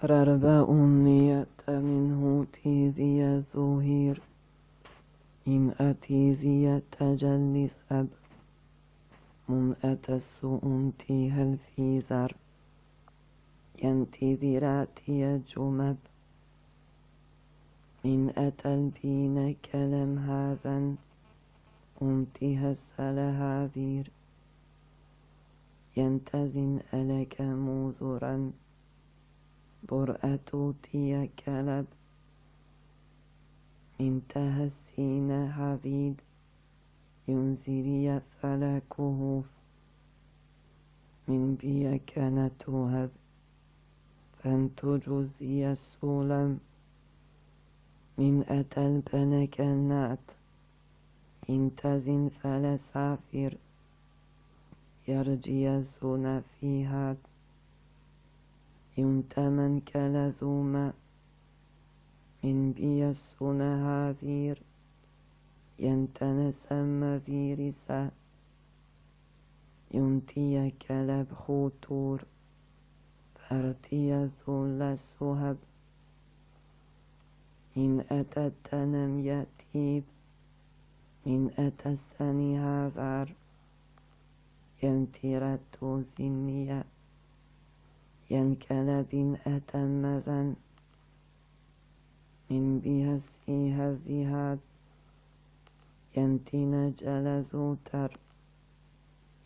ررباؤنية منه تيزي زهير إن أتيزي تجلس أب من أتسؤن تيهل في زر ينتذراتي جمب من أتلبين كلم هذا أنتها السلهازير ينتزن ألك موذرا برأة تي كلب من تهسين حديد ينزري فلكه من بيكنته هذ فانتجزي السلم من أتى البنك النات انتزن فلسافر يرجي الزنا فيها ينتمن كلذوما من بيسون هازير ينتنس مزيرسا ينتي كلب خوتور فارتي ذل السهب إن أتى التنم يتيب من أتى السني هازار ينترت زنيا ينكلب أتمذن من بهسي هزيهات ينتين جلزوتر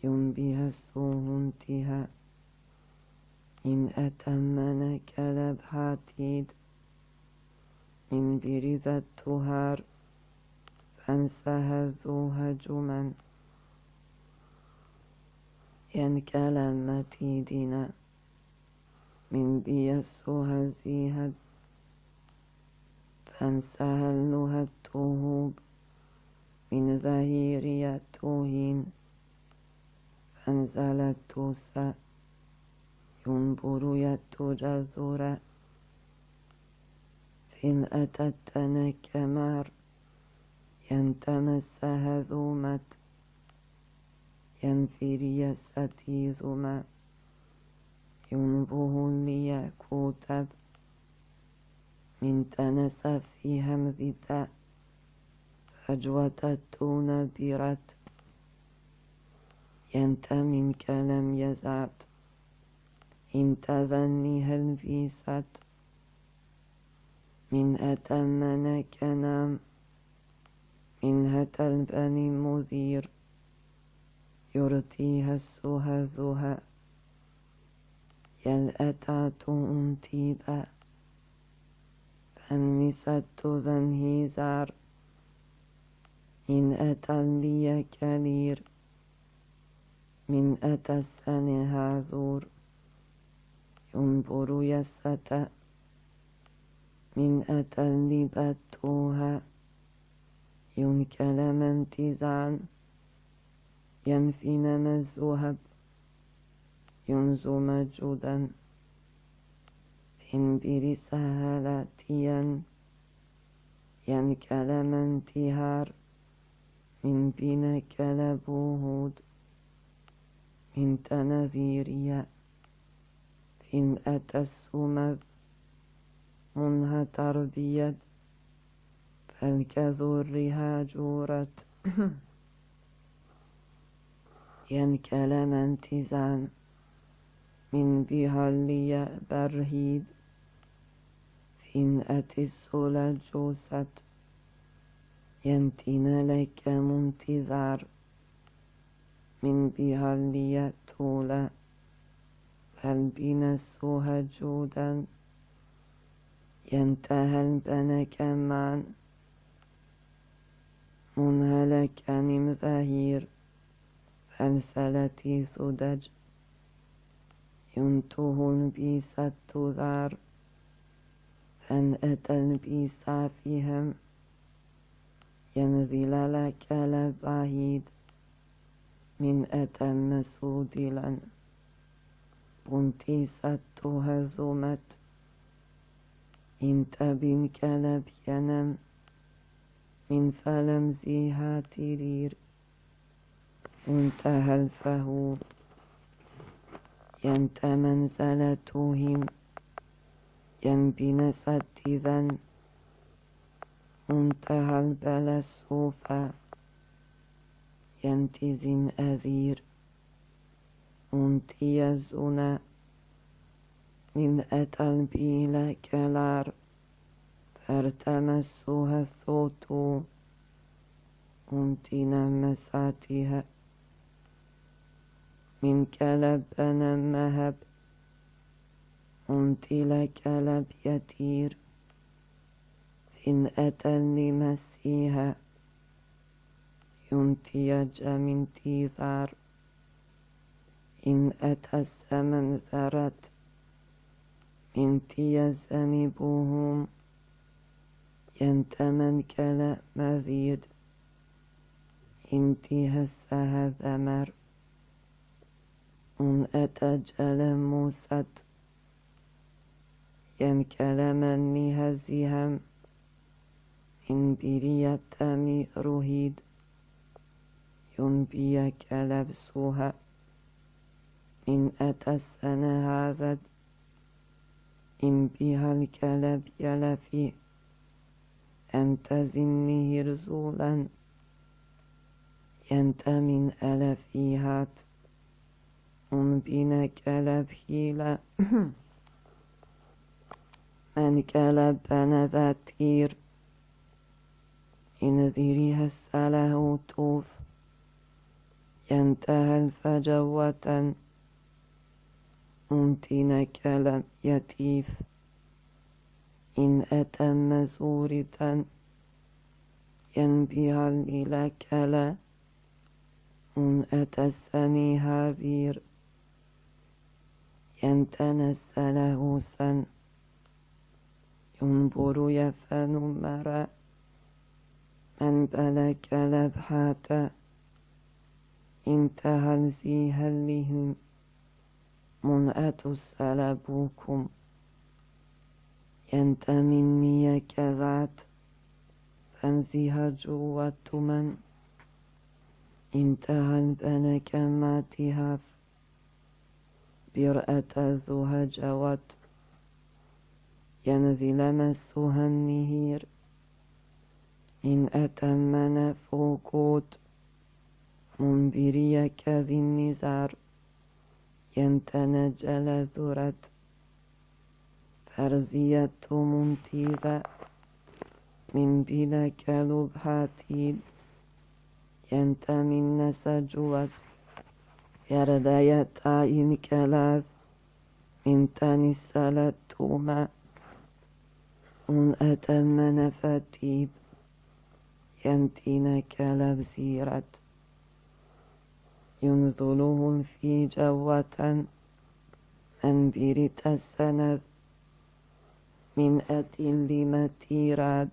ينبهسوه انتها إن أتمن كلب هاتيد من بريد التهار فانسهزوها جمن ينكلم متيدنا من بيسوها زيهد فانسهلنها التهوب من ظهيرية توهين فانزلت توسى ينبر يتجزر فإن أتت نكمار ينتمس هذومت ينفري ستيزما ينبه ليكوتب من تنس في همزتا فجوة تنبرت ينتمن كلم يزعت إن تذنها الفيست من أتمن كنام من هتى البني مثير يرتيها السهزها يلأتات انتيبا فانمست ذنهيزار إن أتى لي كلير من أتى السنهاذور ينبر يستا من أتى لبتوها ينكلم انتزان ينفين مزهب ينزم جدا فين برسالتيا ينكلم انتهار من بين كلبوهود من تنذيريا فين أتى السمذ منها تربيت فالكذرها جورت ينكلم انتزان من بها لي برهيد فين أتي السلة جوست ينتين لك منتظر من بها لي طولة فالبين سهجودا ينتهى البنك معا منهلك من ظهير فالسلتي ثدج ينته البيس التذار فان أتى البيس فيهم ينزل لك لبعيد من أتى مسودلا بنتيست هزمت انت بن كلب ينم من فلم زيها ترير انتهى الفهو ينت منزلتهم ينبين ستذا منتهى البلا سوف ينتزن أذير منتيزنا من أتى البيل كلار فارتمسها الثوت منتنا مساتها من كلب أنا مهب منتلا كلب يتير إن أتى لمسيها ينتيج من تيثار إن أتى السمن زرت من تيزن بوهم ينتمن كلا مزيد انتهى السهذمر إن أتى جل موسد ينكلم نهزهم من برية رهيد ينبي كلبسها إن أتى السنة هازد إن بها الكلب يلفي أنت زنه رزولا ينت من ألفيهات إن بنا كلب هيلا من كلب ذاتير إن ذريها السله توف ينتهى الفجوة منتنا كلم يتيف إن أتم زورة ينبيها إلى كلا إن أتى السني هذير ينتنس له سن ينبر يفن مرا من بلك لبحاتا انتهى الزيها لهم منأة سلبوكم ينتمني كذات فانزها جوة من انتهى البنك ماتها برأة ذوها جوت ينزل مسها النهير إن أتمنا فوقوت منبري كذي النزار ينتنجل ذرت فرزية منتيذة من بلا كلب هاتيل ينتمن نسجوت يرديت إن كلاذ من تنسلت توما إن أتمن فتيب ينتين كلب زيرت ينزله في جوة من بريت السند من أتل لمتيراد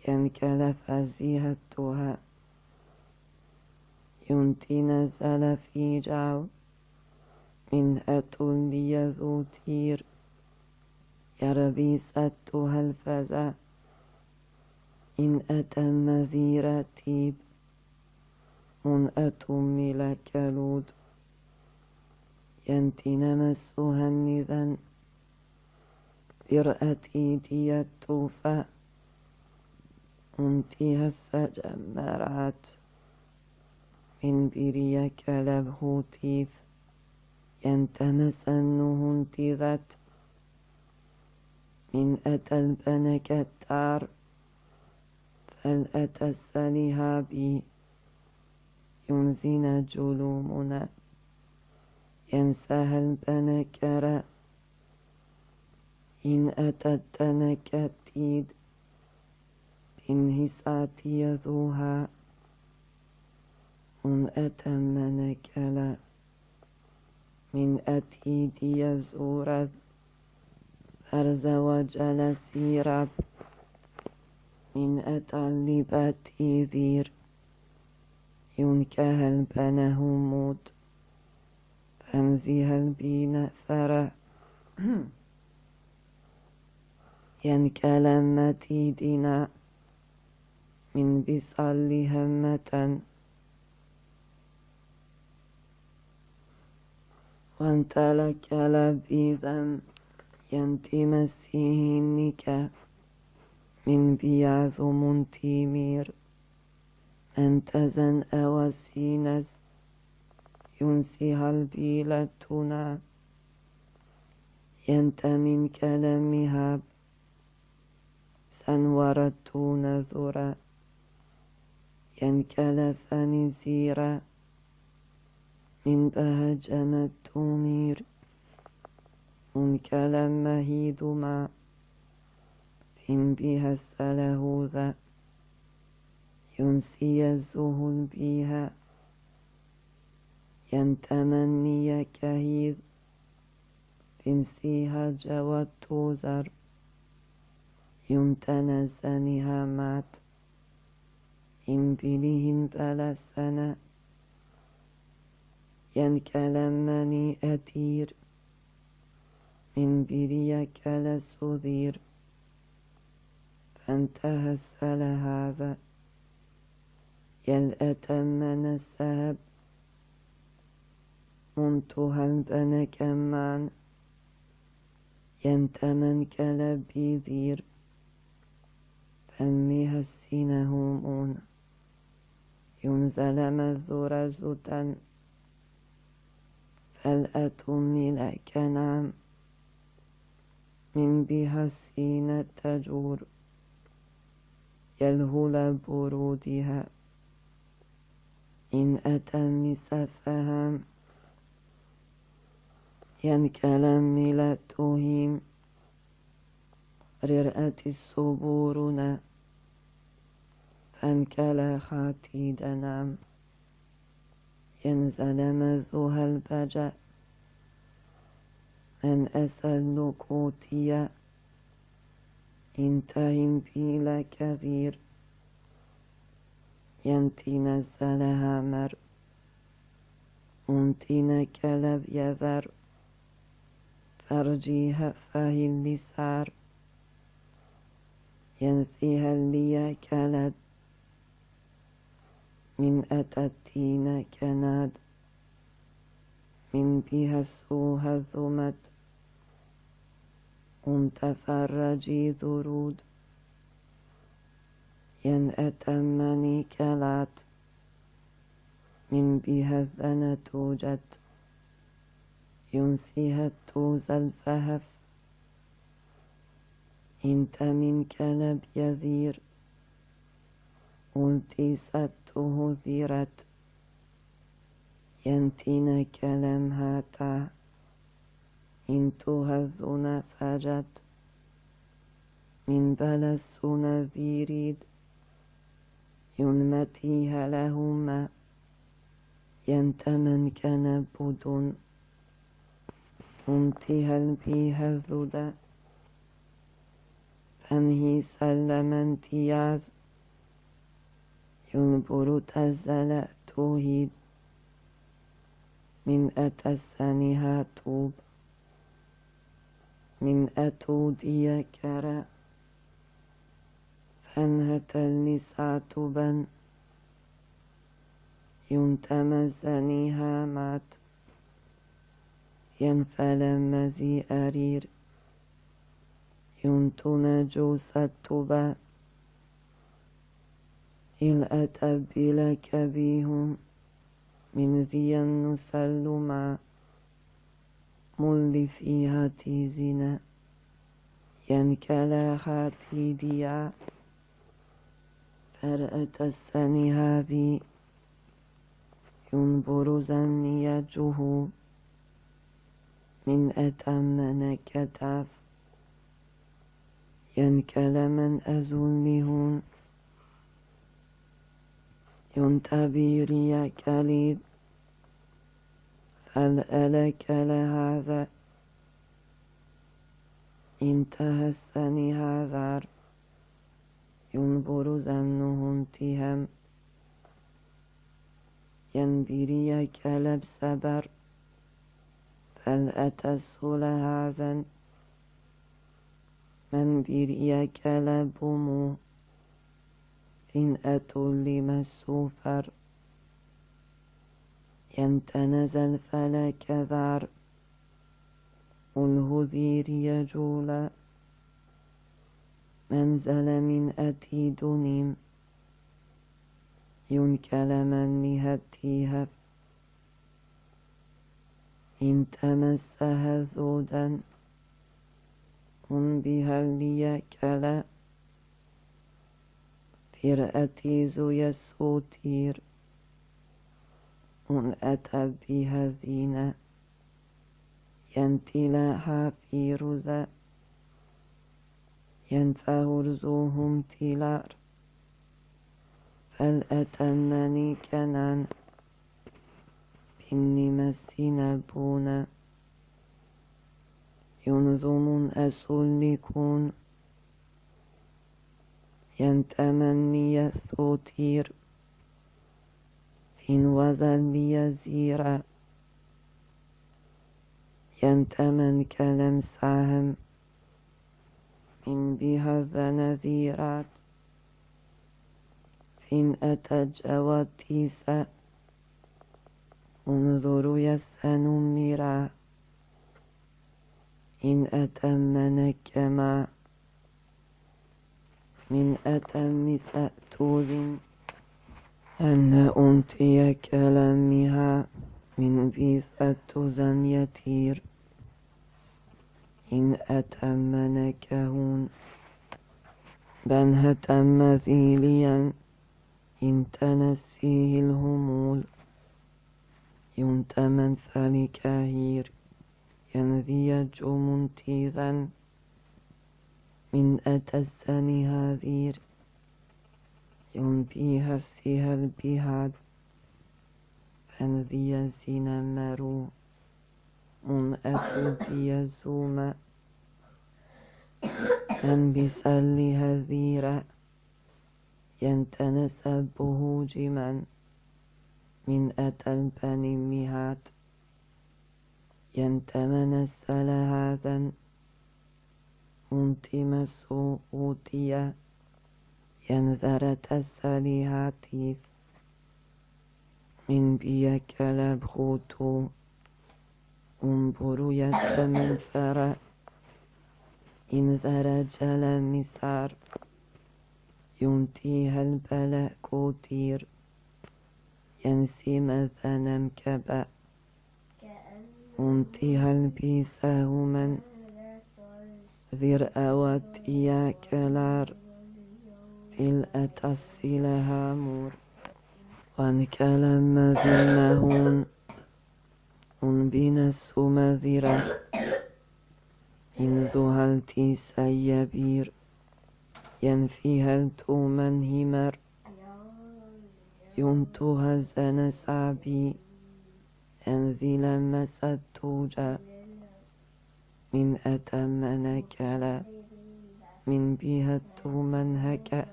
ينكلف زيهتها ينتي نزل في جو من أتل ليذوتير يربي ستها الفزا إن أتم زيرتيب من أتم لكلود ينتي نمسها النذن برأتي ديتوفا انتها السجمرات من بريا كلب هوتيف ينتمسنه انتذت من أتى البنك التار فالأتى السليها بي ينزين جلومنا ينساها البنكر إن أتت نكتيد بانهسات يذوها إن أتم نكلا من أتيد يزورذ فرز وجلس رب من أتعلبات إذير ينكه البنه موت فانزها البين فرح ينكلمتي دنا من بصل همة وانتلك لبيذا ينتي مسيحينك من بيعث منتيمير منتزن أوسينز ينسيها البيلتنا ينت من كلامها سنورتون ذرا ينكلفني زيرا من بهجمة تمير منكلم مهيد ما فين بها السله ذا ينسي الزهل بها ينتمني كهيد تنسيها جوات توزر يمتنزنها مات إن بلهن بلا سنة ينكلمني أتير من بريك لسذير فانتهى السل هذا يلأتمن السهب منتهى البن كمان ينتمن كلبي ذير فنمها السنهمون ينزل مذور زتا فالأتمني لك نام من بها السين تجور يلهل برودها إن أتم سفهم ينكلم لا تهيم ررأة الصبورنا فانكلا خاتيدنا ينزل مذها البجأ من أسل نكوتيا انتهم بلا كثير ينتي نزلها مر منتين كلب يذر فرجيها فهي اللسار ينثيها اللي كلد من أتتين كناد من بها السوها ثمت تفرجي ذرود ين أتمني كلات من بها الزنة توجد ينسيها التوز الفهف انت من كلب يذير التيسته ذيرت ينتين كلام هاتا انتها الذن فجت من بلسنا ذيريد ينمتيها لهما ينتمن كنبود انتها البيها الذدى فانهي سلما تياز ينبر تزل توهيد من أتسنها توب من أتودي كرا فانهت النساء بن ينتمزنيها مات ينفل مزي أرير ينتن جوس التبا الأتبل كبيهم من ذي النسلما مل فيها تيزنا ينكلا خاتيديا فرأت السن هذه ينبر زنيجه من أتمن كتاف ينكل من أزلهون ينتبيري كليد فالألك لهذا انتهى السن هذا ينبر زنه انتهم ينبري كلب سبر فالأتسل هذا من بري كلبمو إن أتل مسوفر ينتنزل فلا كذار قل هذير يجولا منزل من أتيدنيم ينكل من نهتيها إن تمسها ذودا بها ليكلا فرأتي زوي السوتير أتى بها ذينا ينتلاها في رزا ينفه رزوهم تلار فالأتمني كنان بني مسينبونا ينظم أسلكون ينتمني الثوتير فين وزن يزيرا ينتمن كلم سهم من بها الزنزيرات فين أتجوى تيسا انظروا يسن ميرا إن أتمن كما من أتم سأتوذ أن أنتي كلامها من بيثة زن يتير إن أتمن كهون بن هتم ذيليا إن تنسيه الهمول ينتمن فلكاهير ينذيج منتيذا من أتسني هذير ينبيها السيها البهاد فانذي الزنا مرو من أتودي الزوم أن بسلي هذيرا ينتنسبه جما من أتى البني مهاد ينتمنسل هذا منتمس أوتيا ينذرت السليهاتيف من بيك لبخوتو انظروا يتمن فرا إن ذرجل مسار ينتيها البلاء كوتير ينسي مثنم كبا انتيها البيساهما ذر أوت إياكلار في الأتس لها مور وانكلم ذنهون بنس مذرة إن ذهلتي سيبير ينفيها التومن همر ينتها الزن سعبي أنذي لما ستوجا من أتمن كلا من بها التومن هكا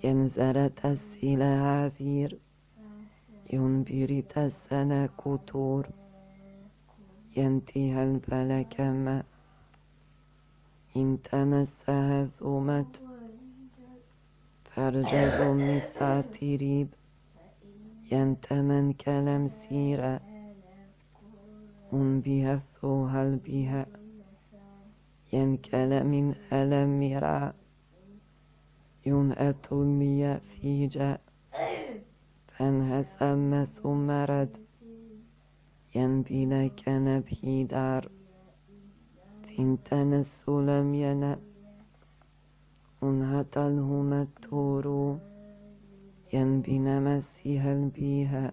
ينزرت السلا عذير ينبرت السنة كتور ينتهى الفلك ما إن تمسها ثومت فرجز مساتريب ينتمن كلم سيرا بها الثوهل بها ينكل من ألم يرى ينأت لي فيجا فانهسم ثم رد ينبي لك نبهي دار فانتنس لم ينأ انهت لهم التور ينبي نمسها البيها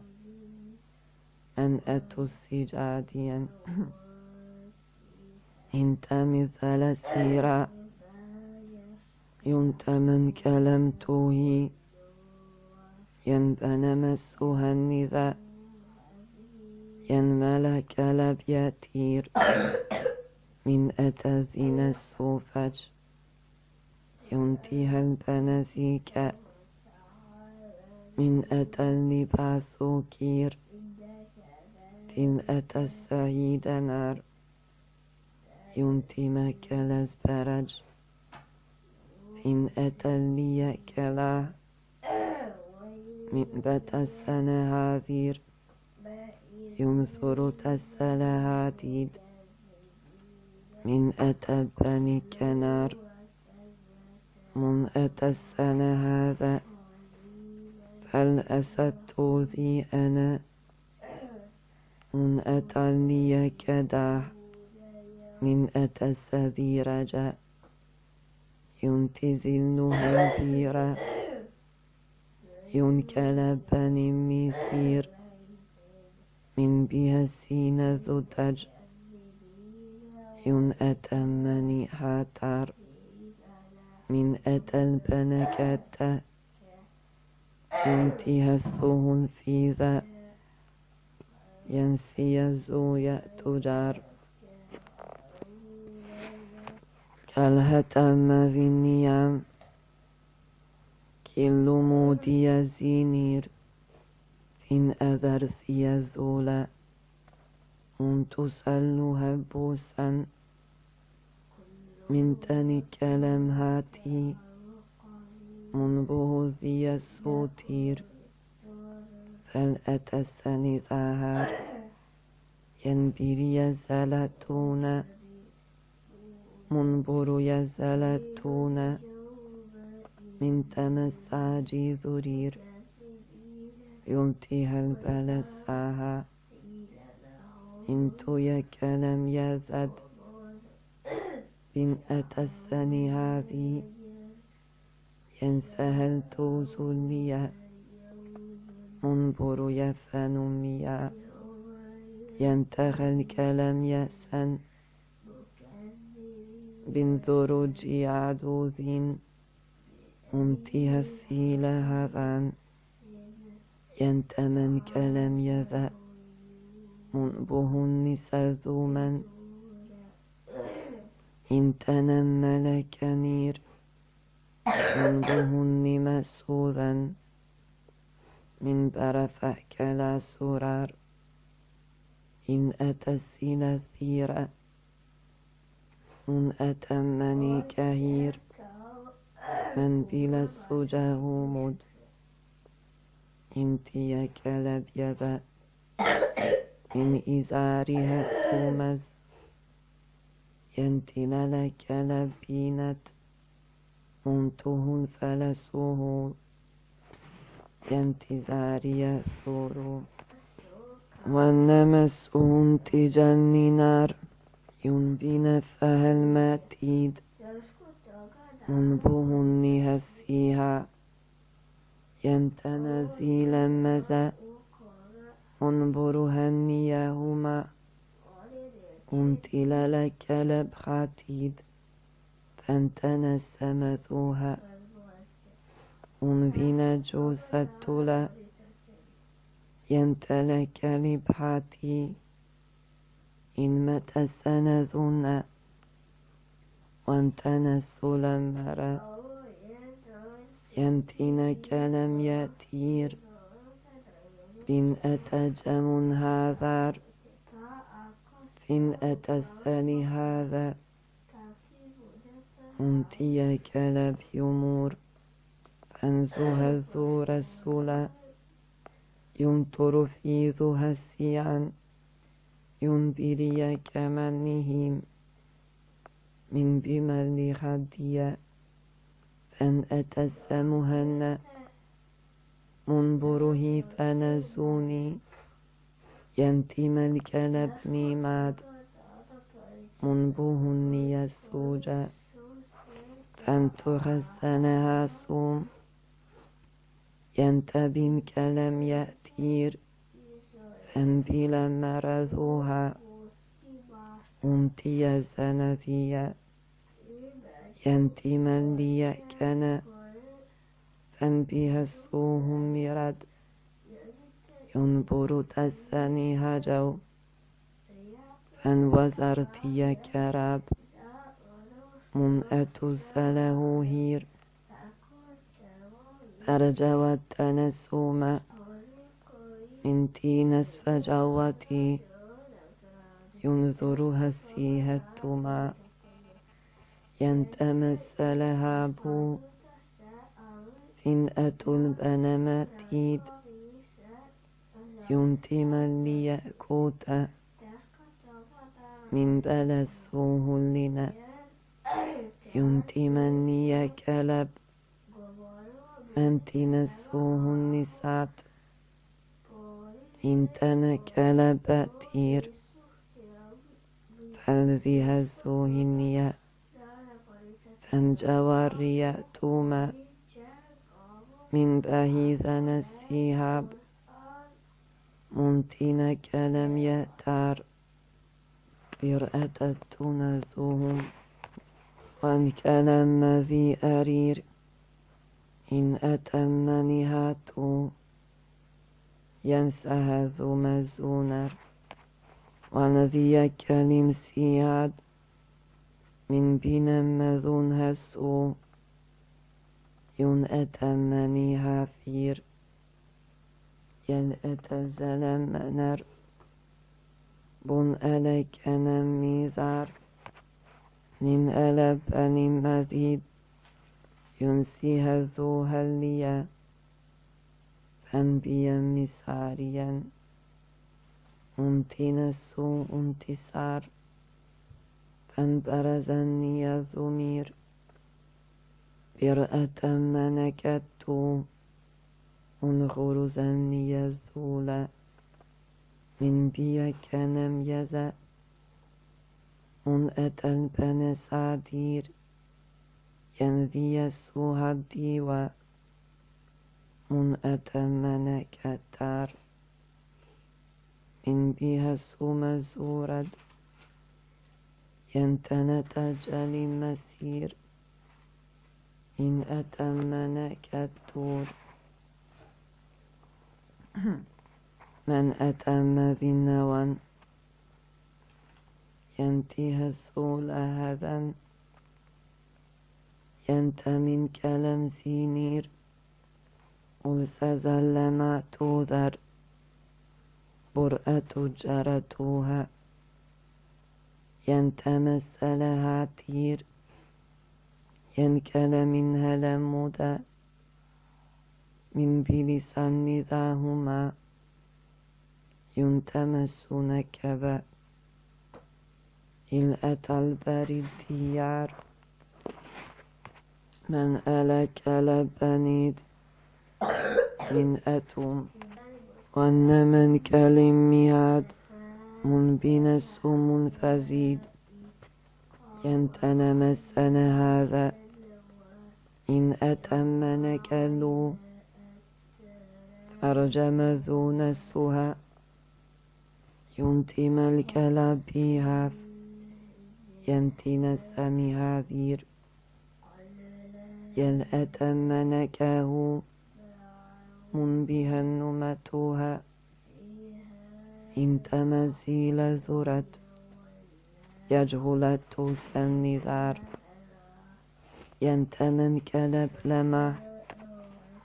أن أتوا السجاديا انت مثل سيرا ينتمن كلمته ينبن مسها النذا ينمل كلب يتير من أتذين السوفج ينتهى البنزيك من أتى اللباس كير فين أتى السعيد نار ينتي مكل الزبرج فين أتى لي كلا من بت السنة هذير ينثر تسل هاديد من أتى بني كنار من أتى السنة هذا فالأسدت ذي أنا من أتى لي كداه من أتى السذي رجا ينتزلها البيرة ينكل بني مثير من بها السين ذتج ين أتمني هاتر من أتى البنكة ينتهى السهل في ذا ينسي الزوية تجار كالهتم ذي النيام كل مودي الزينير إن أذرثي الزولا من تسأل هبوسا من تني كلام هاتي من بهذي السوتير فالأتسني ظهر ينبري الزلتون منبر يزلتون من تمساجي ذرير يلتها البلساها انتو يكلم يزد بن أتسني هذه ينسهلت ذليا منبر يفنميا ينتهى الكلام يسن بن ذروج عدوذ منتهى السيل هذان ينتمن كلام يذا منبه النساء ذوما إن تنمل كنير منبه مسوذا من برفع كلا سرار إن أتى السيل ثيرا من أتمني كهير من بلا السجاه مد انتي كلب يذا من إزارها تومز ينتل لك لبينت منته فلسوه ينتزاري الثور ونمسه انتجني نار ينبين فهل ماتيد منبهني هسيها ينتنزي لمزا منبرها النياهما انتل لك لبخاتيد فانتنس مثوها انبين جوستلا ينتلك لبحاتي إن متى سنذن وانتنس لمرا ينتنك لم يتير بن أتجم هذا فإن أتسني هذا انتي كلب يمور فانزها الزور السلا ينطر في ذو هسيعا ينبري كمنهم من بمل خديا فان أتسمهن منبره فنزوني ينتم الكلب نيماد منبهني السوجا فانتخسنها سوم ينتبن كلم يأتير فانبلا مرضوها انتي زنثيا ينتمن ليأكن فانبها السوهم مرد ينبر تسني هجو فانوزرتي كراب من أتزله هير فرجوت تنسوما من تينس فجوتي ينظرها السيهتما ينتمس لها بو فنأة البنماتيد ينتما ليأكوتا من بلسوه لنا ينتي مني يا كلب أنتي نسوه النسات إنتنا كلب تير فالذي هزوه النيا فانجوار يأتوما من بهيذا نسيهاب منتنا كلم يأتار برأة تنذوهم وان كلم ذي أرير إن أتمني هاتو ينسهذ مزونر وان ذي كلم سياد من بين مذون هسو ين أتمني هافير ين أتزلم نر بن ألك نميزار نين ألب أنين مزيد ينسي هذو هليا فانبيا مساريا انتي نسو انتصار فانبرزني الضمير برأة منكت انغرزني الذول من بيك نم يزأ أتى بنسادير ينذي يسوها الديوة أتى منكتار من بها سوم زورد ينتنتج للمسير إن أتى منكتور من أتم ذي النوان ينتهى السول هذا ينت من كلم سينير ألسزل ما توذر برأة جرتوها ينتمثلها تير ينكل منها لمودا من بلسان نزاهما ينتمس نكبا إن أتى البرد ديار من ألك لبنيد من أتوم وأن من كلم مياد منبنس منفزيد ينتنمسن هذا إن أتم نكلو أرجم ذو نسها ينتم الكلاب بها ينتن السمي هذير يلأتم نكاه منبها نمتها إن تمزيل ذرت يجهلت سنذار ينتمن كلب لما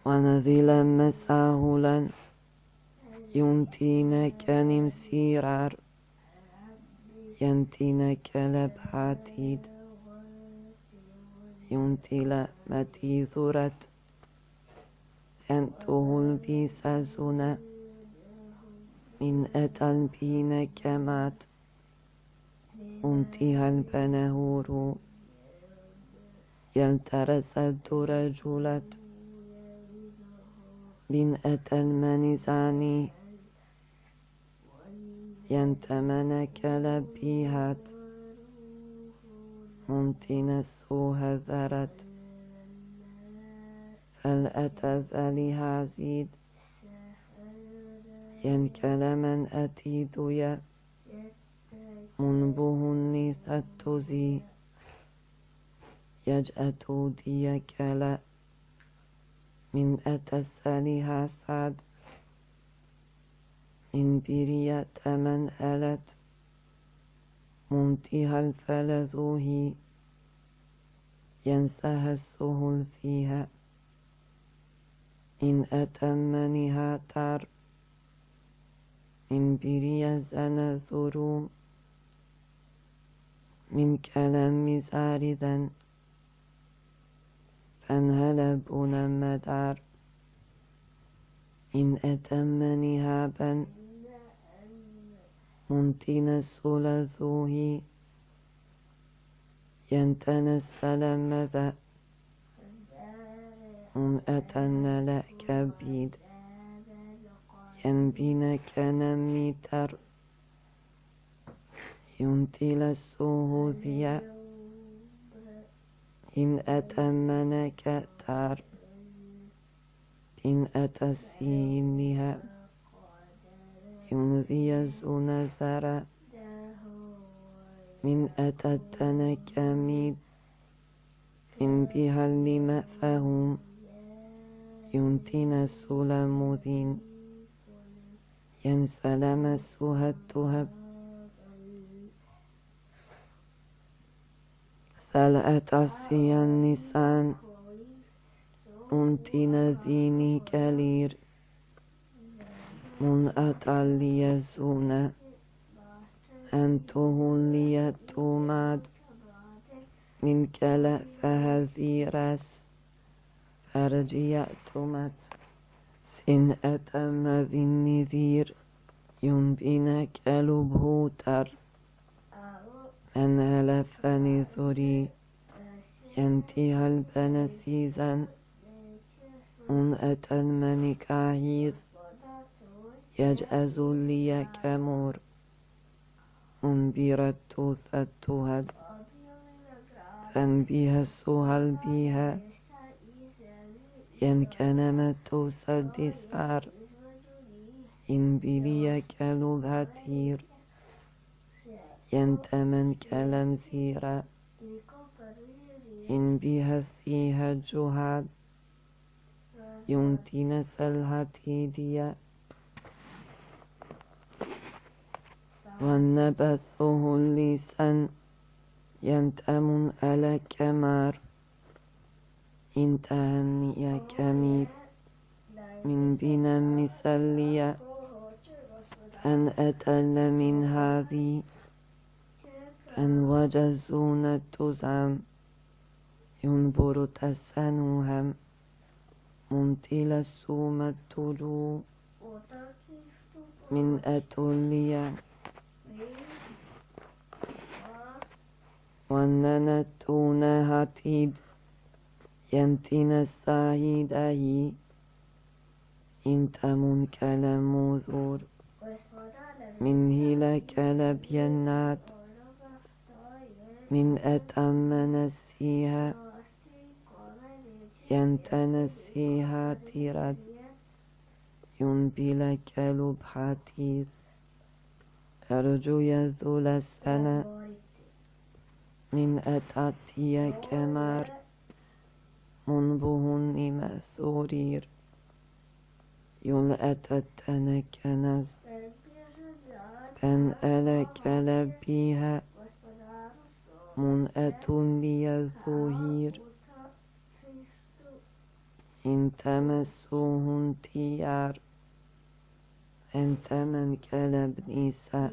ونذل مساهلا ينتين كنم سيرار ينتين كلب حاتيد ينتل متي ذرت ينته البيسازنا من أتى البين كمات انتهى البنهور يلترس الدرجولت لن أتى المنزاني ينتمن كلبيهات منتنسوها ذرت فالأتى ذلها زيد ينكل من أتيد يا منبهني ستزي يجأت ديكلا من أتسالها سعد من برية من ألت منتهى الفلذوه ينسها السهل فيها إن أتمنها تار من برية زن ذروم من كلام زاردا فانهلبون مدار إن أتمني هابا منتين الثلاثوه ينتنسل مذا أتن لك بيد ينبين كنميتر ينتل السهوذية إن أتمنك تار إن أتسينها ينذي الزنذر من أتتنك ميد إن بها لما فهم ينتين السلمذين ينسلم السهتهب فلأتعصي النسان أنتين ذيني كلير من أتعلي الزونة أنته ليتوماد من كلا فهذي راس فرجيأتمت سن أتم ذي النذير ينبين كلبه تر من ألفني ثري ينتهى البنسيزا أن أتى المنكاهيز يجأز لي كمور أنبرت ثتهد فانبيها السهل بها ينكنمت سدسار إن بلي كلبهتير ينتمن كلنسيرا إن بها فيها الجهاد ينتين سلهتيديا والنبثه اللسان ينتمن ألا كمار إن تهني كميد من بنا مسليا فان أتل من هذه فان وجزون التزام ينبر تسنوهم منتل السوم التجو من أتوليا وننتون هاتيد ينتين الساهيده إن تمن كلام ذور من هلا كلبينات من أتم نسيها ينتنسيها تيرد ينبل كلب حتيث أرجو يذول السنة من أتاتي كمار منبهن مثورير يلأتتن كنز بن ألك لبيها منأت لي الظهير إن تمسوهن تيار أنت من كلب نساء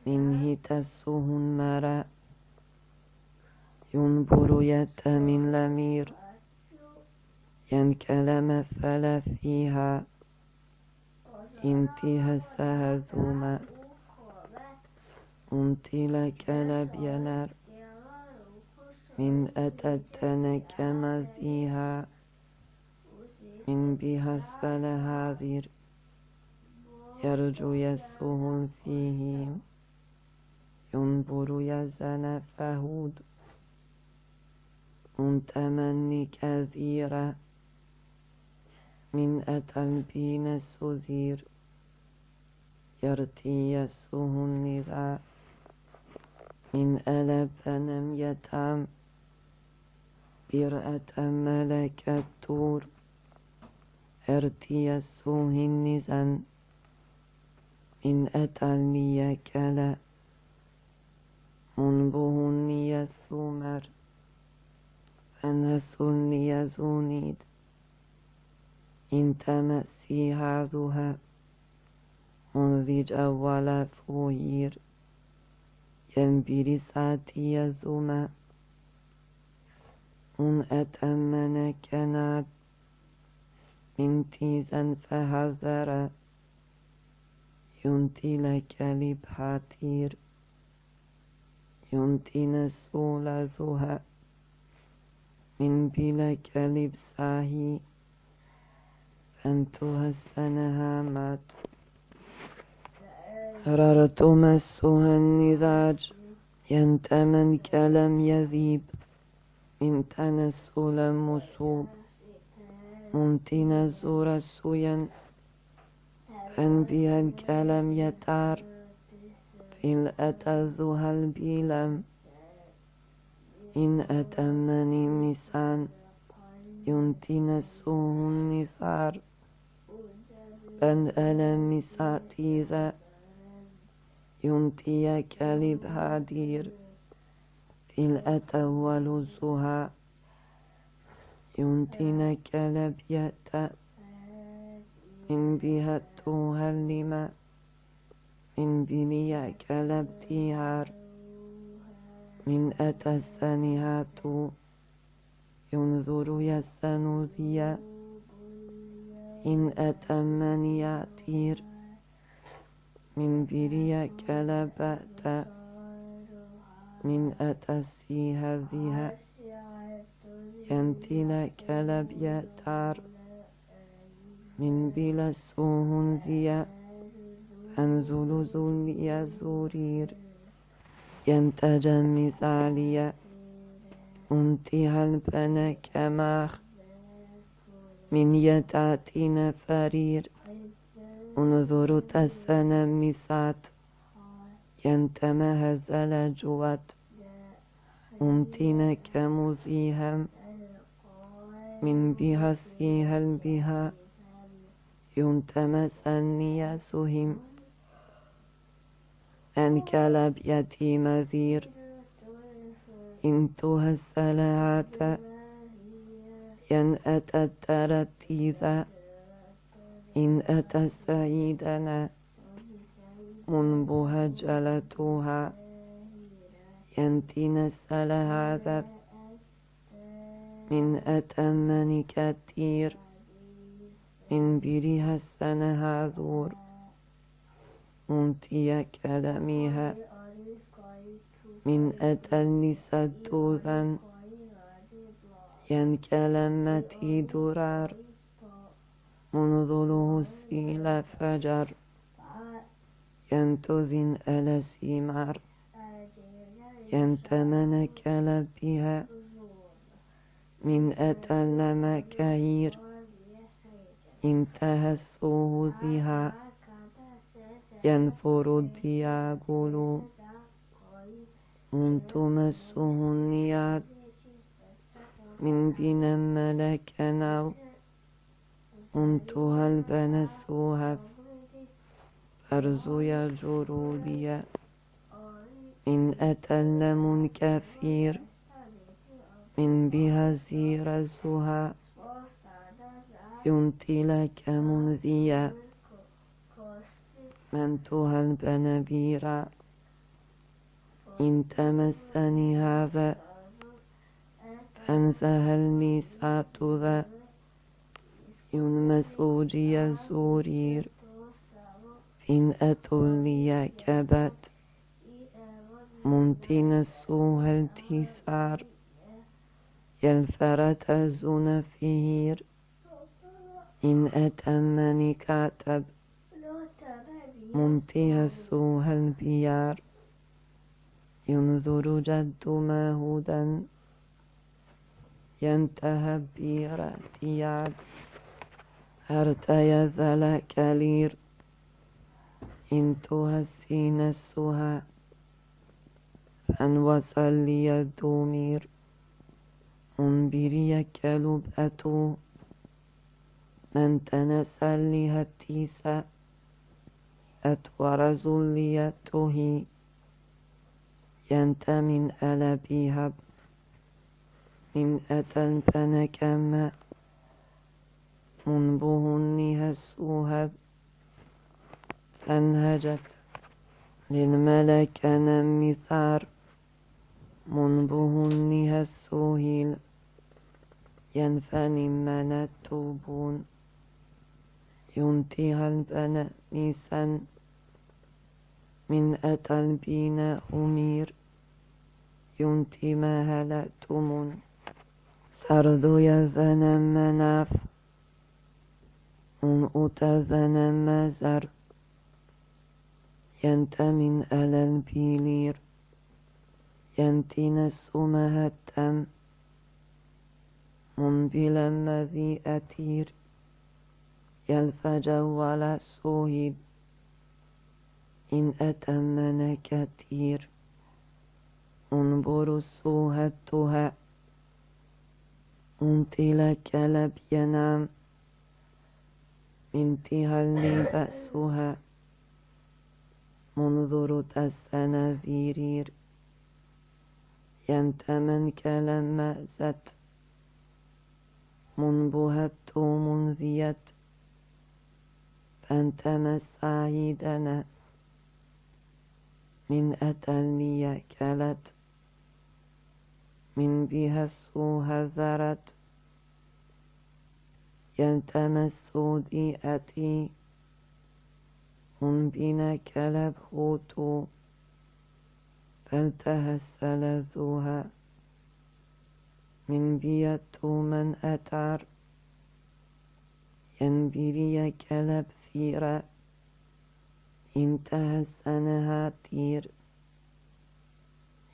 منه تسوهن مرأ ينبر يت من لمير ينكلم فلا فيها انتهى سهذوما انتلا كلب ينر من أتتن كمذيها من بها السلهاذير يرجو يسوهن فيهم ينبر يزن فهود منتمني كثيرا من أتلبين السزير يرتي يسوهن ذا من ألبنم يتام برأة ملك التور ارتي يسوهن زن من أتلي كلا منبهن يثمر فنسن يزونيد إن تمسي هذها منذج أول فوهير ينبري ساتي يزوما من أتمن كناد من تيزا فهذر ينتي لك لبحاتير ينتي نسول ذوها من بلك لبساهي فانتها السنها مات ررت مسها النذاج ينتمن كلم يذيب من تنسل مصوب ممتن الزور السوين أن بها الكلم يتار في الأتذها البيلم إن أتمني مسان ينتي نسوه النثار بن ألم ساتيذا ينتي كلب هادير في الأتول الزها ينتين كلب يأتى من بها التوها اللما من بني كلب تيهار من أتى السنهات ينظر يستنوذيا إن أتمن يأتير من بريا كلبات من أتسي هذه ينتين كلب يأتار من بلا سوهن زيا أنزل زولي زورير ينتجم مثاليا انتهى البنا كماخ من يتاتين فرير انظر تسنا مسات ينتمه زلجوات امتنا كمذيهم من بها سيها بها ينتمس النياسهم أن كلب يتيم ذير انتها السلاعات ين أتى الترتيذا إن أتى سيدنا منبها جلتها ينتين السلاعات من أتمني كثير من بريها السنة ذور منتي كلميها من أتى سدوذا ينكلمتي درار منذله السيل فجر ينتذن ألسيمار ينتمن كلبها من أتلم كهير انتهى السوذها ينفر الدياغول منتمسه النياد من بنا ملكنا انتها البنسوها فرزو جروديا من أتلم كثير من بها زير الزها ينتي لك منذيا من تها البنبيرا إن تمسني هذا فانزه الميسات ذا ينمس وجي الزورير إن أتولي كبت منتن السوها التسار يلفرت الزنفير إن أتمني كاتب منتهى السوها البيار ينظر جد ماهودا ينتهى بيراتياد هرتي ذل كلير إن تهسين السها فانوصل لي الدومير انبري كلب أتو من تنسل لها التيسا أتورز لي تهي ينت من ألبيهب من أتن فنكما منبهنها السوهب فانهجت للملك نمثار منبهنها السوهيل ينفني من التوبون ينتهى البناء نيسان من أتى البين أمير ينتي ما هلأتم سرد يزن مناف من أتزن مزر ينت من ألا البيلير ينتي نسو مهتم من بلا مذي أتير يلفجول سوهد إن أتمن كثير انظر السوهتها انتي كلب ينام منتها لي بأسها منظر السنازير ينتمن كلم مأزت منبهت منذيت فانتمس سعيدنا من أتلني كلت من بها السوها زرت يلتمس ضيئتي من بنا كلب هوتو فالتهسل ذوها من بيت من أتعر ينبري كلب فيرا انتهى السنة تير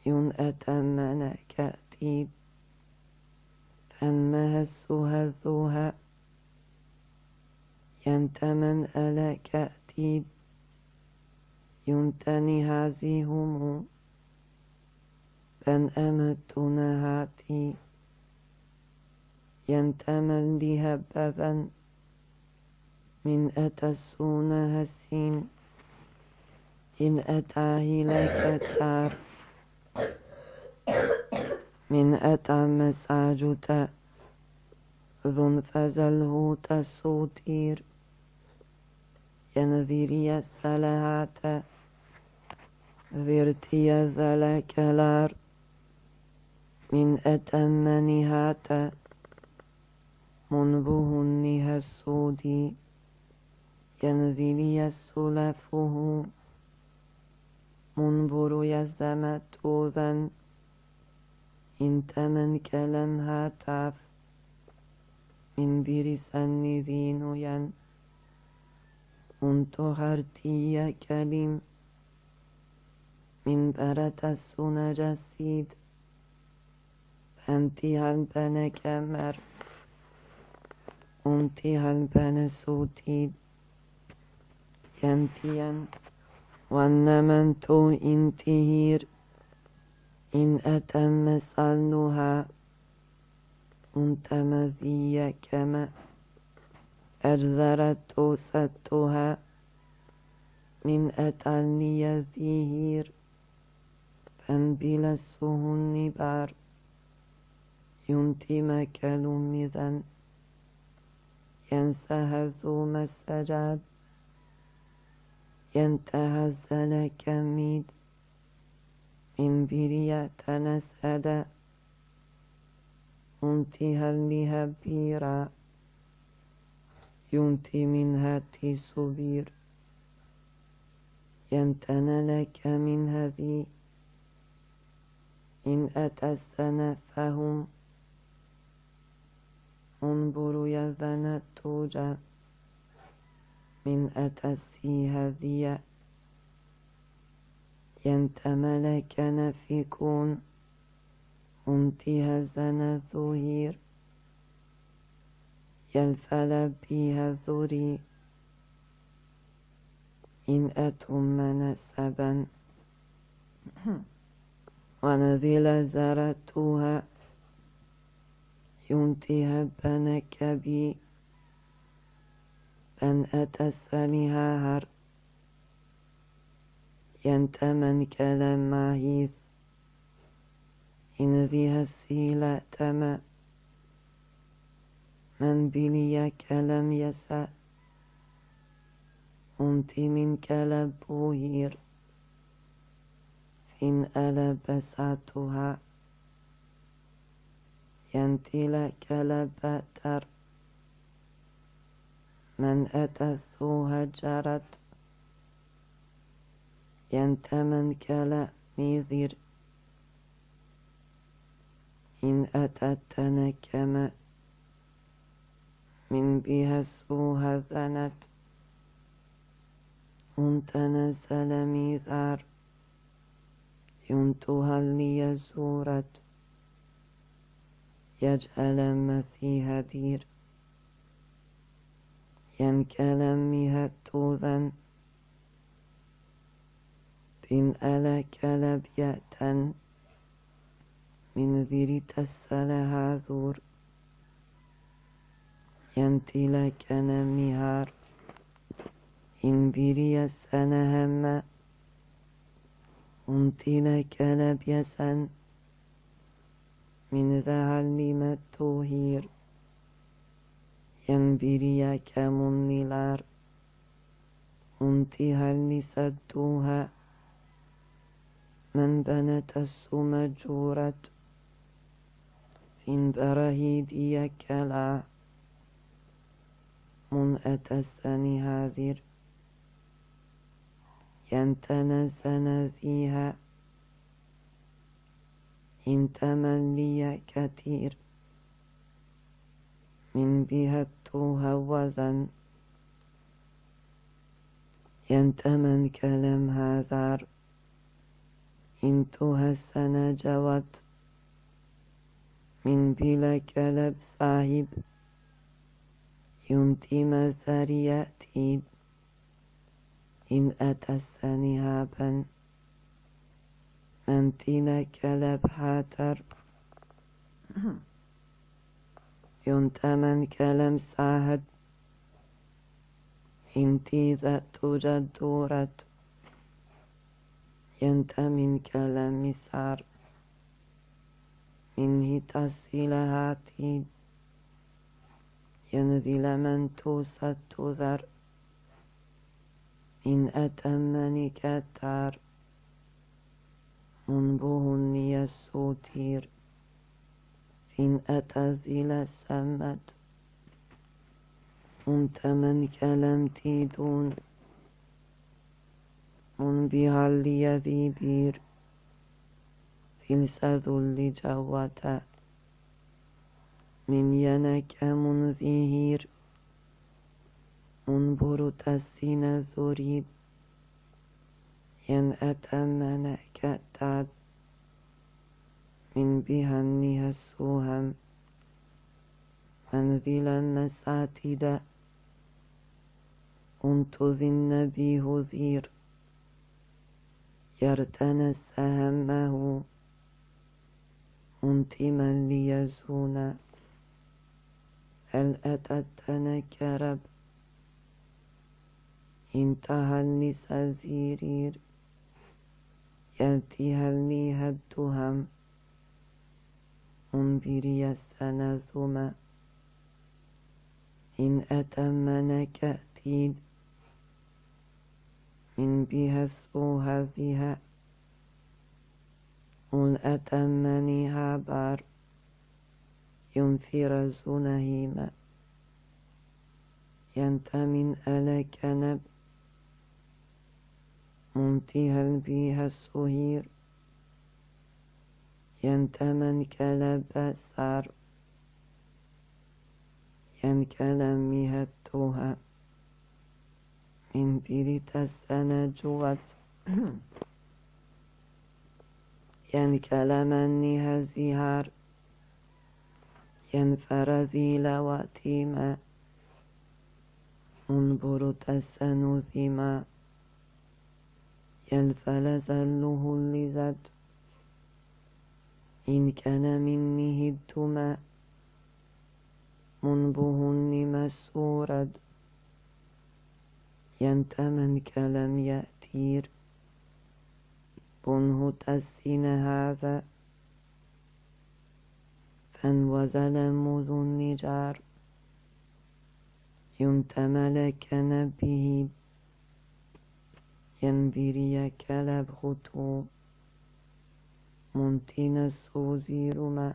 ين أتمنى كأتيد فانمها السوها ذوها ينتمن ألا كأتيد ينتني هازيهم بن أمت نهاتي ينتمن لهبذا من أتسونها السين إن أتاه لك التار من أتى مساجتا ذن فزله تسوتير ينذيري السلهات ذرتي ذلكلار من أتمنهات منبهنها السودي ينذيري السلفه منبر يزمت أذن انت من كلمها تعف من برسن ذين ين انت هرتي كلم من برت السنة جسيد فانتي هلبن كمر انتي هلبن سوتيد ينتين وانمنتو انتهير إن أتم صلها أنت مذي كما أجذرت ستها من أتلني يزيهير فانبلا السهن بار ينتي مكل مذن ينسهز مسجد ينتهز لك ميد من برية نسأدا انتها لها بيرا ينتي منها تسبير ينتن لك من هذه إن أتستن فهم انظر يذن التوجا من أتسي هذه ينتملك نفكون انتها زن ظهير يلفل بها ذري إن أتم نسبا ونذل زرتها ينتها بنك بي بن أتسلها هر ينتمن كلام ماهيث إن ذي السيلة تما من بلي كلام يسا أنتي من كلب بوهير فين ألبساتها ينتي لكلب بأتر من أتثوها جرت ينتمن كلا ميذر إن أتتنا كما من بها السوها ذنت تنزل ميذار ينتها لي زورت يجعل مسيح دير ينكلم مهتوذا بن ألا كلب يأتن من ذري تسلها ذور ينتلا كان مهار إن بري السنهم انتلا كلب يسن من ذا لما التوهير ينبري كمنلار انتها لسدوها من بنت السمجورة فين برهيد يكلا من أتسني هذير ينتنزن فيها إن تملي كثير من بها التهوزن ينتمن كلام هذار إن تهسن جوت من بلا كلب صاحب ينتم ثرياتي إن أتسني هابا من تلا كلب حاتر ينتمن كلام ساهد انتي ذات جدورت ينتمن كلام سار منه تصل هاتي ينزل من توسد تذر إن أتمني كتار منبهن يسوتير إن أتزل السمت منتمن كلم تيدون من بها ليذيبير في السذل جوتا من ينك منذهير منبر تسين زريد ين أتمنى كتاد من بهنها السوهم منزلا مساتدا انتظن به ذير يرتنس همه انتما ليزون هل أتتنا كرب انتهى لسزيرير يلتها لي الدهم انبري السنثم إن أتمن كأتيد من بها السوهذها أن أتمني هابار ينفر زنهيما ينتمن ألا كنب منتهى بها السهير ينتمن كلب سار ينكلمها التوها من بريت السنجوات ينكلمني هزيهار ينفرذي لواتيما منبرت السنوثيما ينفلزله اللزد إن كان مني هدتما منبهن مسورد ينتمن كلم يأتير بنه تسين هذا فانوزل مذ النجار ينتمل كنبه ينبري كلب خطو منتن السوزيرما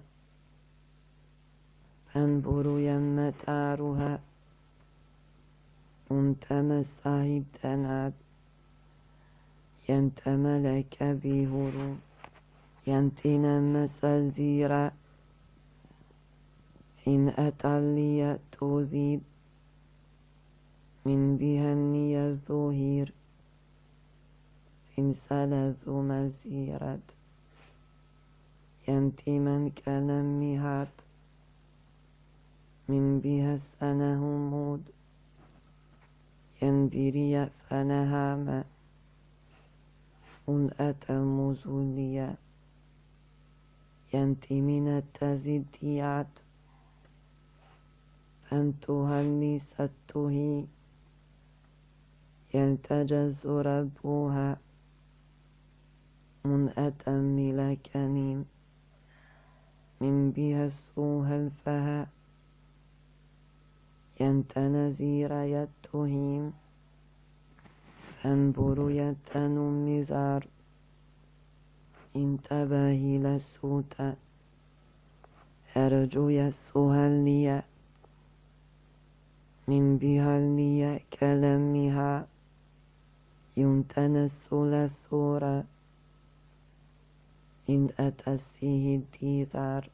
فانبر يمتارها انتم الساهد تناد ينتملك بهرو ينتنا مسازيرا إن أتالي توزيد من بهني الظهير إن سلذ مزيرة ينتمن كلمهات من بها السنه مود ينبري فنهام أن أتم زليا ينتمن التزديات فانتهني ستهي يلتجز ربها من أتم لكنيم من بها السوها الفها ينتنزير يتهيم فانبر يتنمزار انتبهي للسوتا أرجو يسهلني من بها لي كلمها ينتنسل الثورة إن أتسيه الديثار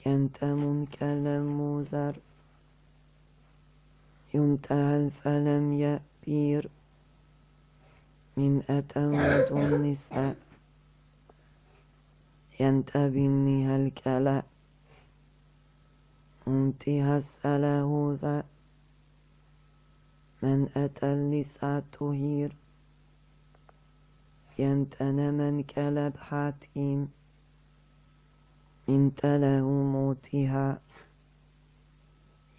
ينتمن كلموزر ينتهل فلم يبير من أتمد النساء ينتبني الكلا انتهى السله ذا من أتى النساء تهير ينتن من كلب حاتيم من تله موتها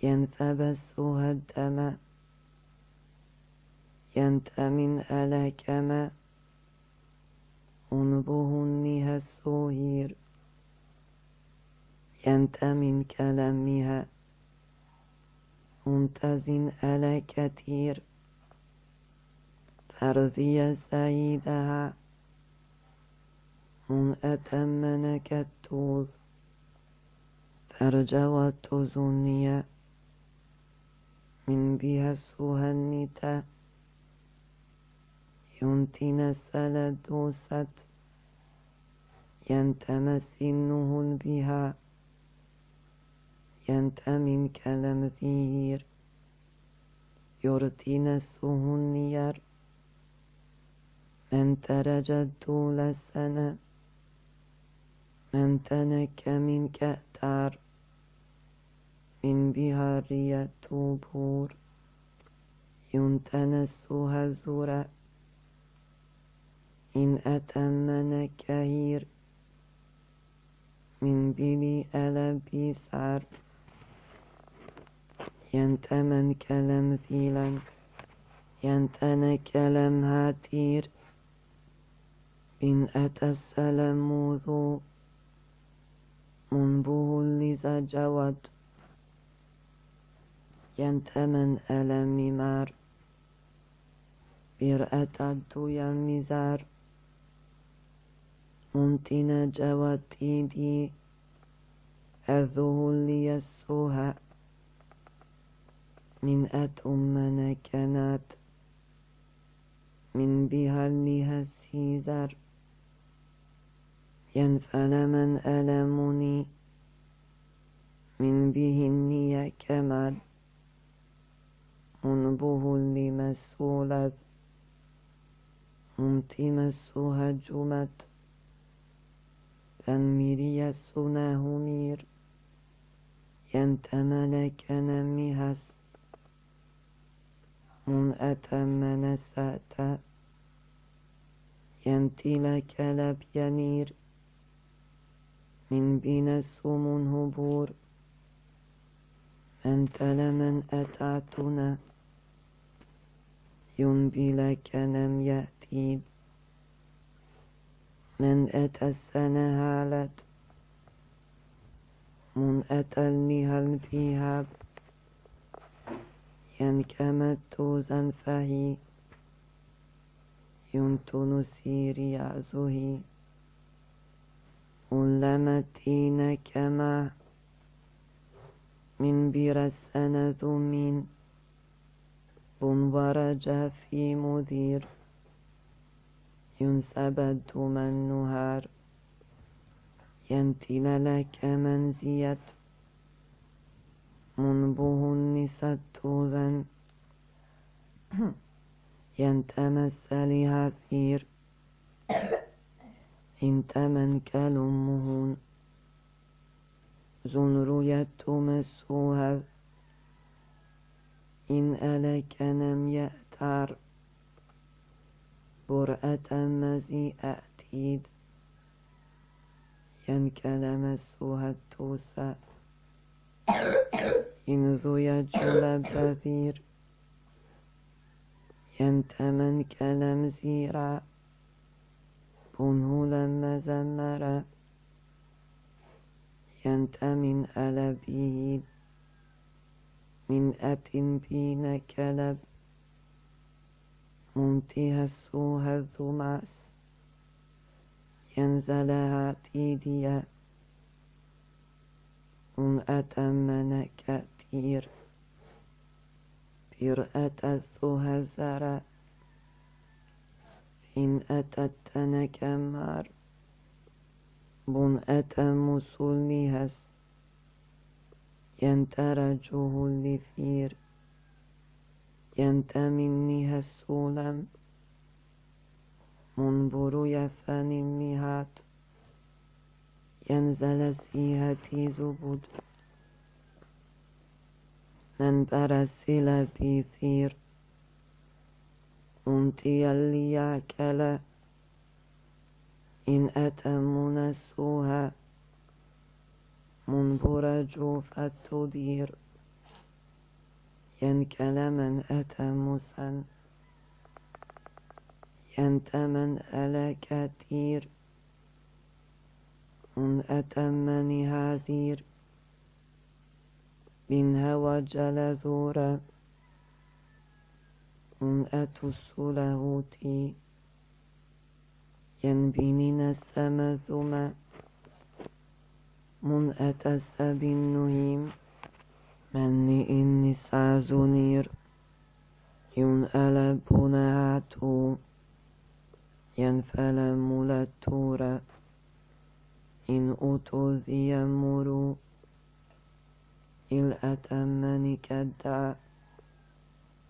ينثبسها الدم ينتمن ألكما أنبهنها السهير ينتمن كلمها منتزن ألا كثير فرضي سيدها من أتمن كالتوذ فرجوت زنيا من بها السهنتا ينتن السلدوست ينتمسنه بها ينتمن كلمثير يرتين السهنير من ترجت طول السنة من تنك من كأتار من بهارية بور ينتنسها الزرع إن أتمن كهير من بلي ألبي سعر ينتمن كلمثيلا ينتن كلم هاتير إن أتى السلام ذو منبه لزجوت ينتمن ألم مار برأة يمزار منتن جوتي دي أذه ليسوها من أتمن كانت من بها لها السيزر ينفل من ألمني من بهن كمال منبه لمسولة ممتمسها جمت فانميري السناه مير ينتملك نمهس من أتمن السأت ينتلك لب ينير من بين السمن هبور من تلمن أتعتنا ينبي لك لم يأتي من أتى السنة هالت من أتى النهل بيهاب ينكمت توزن فهي ينتن سيري عزهي ملمتين كما من بير السنة ذمين بنورج في مذير ينسبد من نهار ينتل لك منزيت منبه النسات ذن ينتمس لهثير انتمن كلمهن زنر يتمسوها إن ألك نم يأتار برأة مزي أتيد ينكلمسوها التوسا إن ذو يجل بذير ينتمن كلم زيرا بنه لما زمر ينتمن ألبيه من أتن بين كلب منتهى السوها الذماس ينزلها تيديا من أتمن كثير برأة الثوها الزرع إن أتت نكمار بن أتم سلهس ينترجه اللفير ينتمنها السلم منبر يفن المهات ينزل سيهتي زبد من برسل بيثير أنتي اللياكلا إن أتم نسوها منبر جوفة تدير ينكل من أتمسا ينتمن ألا كثير من أتمني هذير منها وجل ذورا من أتس لهوتي ينبنين السما ثما من أتس بالنهيم مني إني سازنير ينأل بناتو ينفل ملتورا إن أتوذي يمرو إل أتمني كدا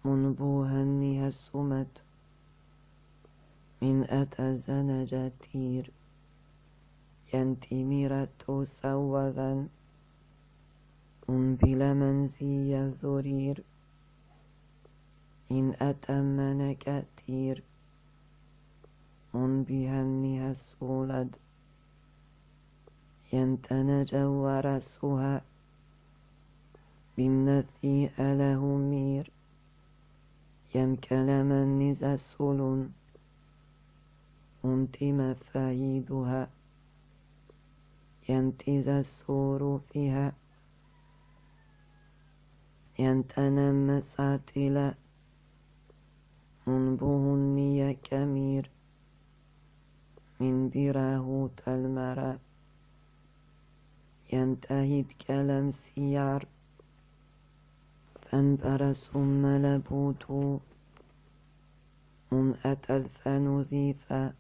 منبوهني السمت من أتزن جتير ينتميرت سوذا من بلا منزي الذرير إن أتمن كثير من بهنها السولد ينتنجور السها بالنثي أله مير ينكلم النزا السلون أنت مفايدها ينتز السور فيها ينتنم ساتلا منبهني كمير من براه المرى ينتهد كلم سيار فانبرسن لبوتو من أتى الفن ذيفا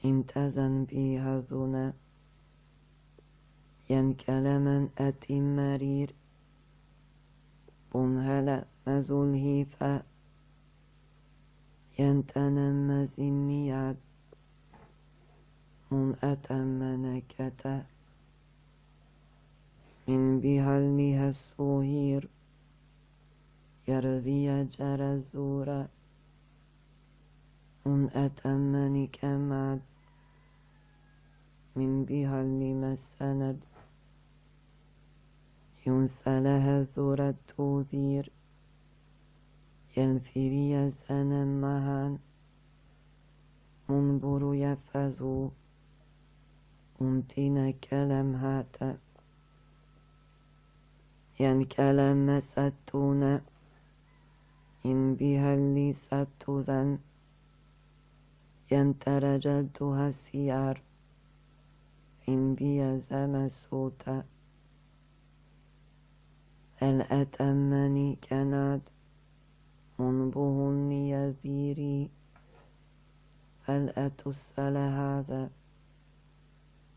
انتزن بها ذنا ينكلمن أتي مرير بنهل مزلهيفا ينتنم زنياد من أتمن كتا من بها المها السوهير يرذي جرى الزورا من أتمن كماد من بها لما السند ينسلها زورا التوذير ينفري زنا مهان منبر يفزو أنتنا كلم هاتا ينكلم ستونا إن بها اللي ستذن ينترجدها السيار إن بها زمسوتا الأتمني كناد منبهني يزيري الأتسل هذا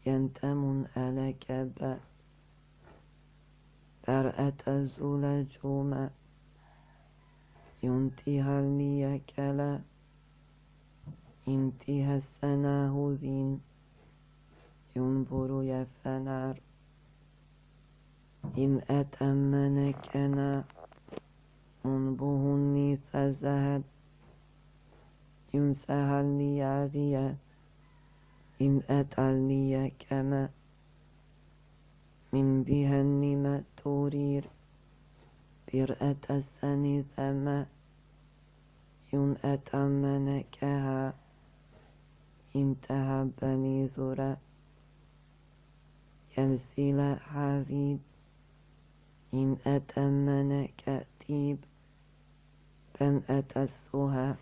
ينتم ألكب برأة الزلجوم ينتهى ليكلا انتهى السناه ذين ينبر يفنار إن أتمنكنا منبهني ثزهد ينسهل لياذيا إن أتعلي كما من بهن ما تورير برأة السن ثما ين أتمنكها انتهى بني ذرا ينسل حذيب إن أتمنك تيب بن أتسها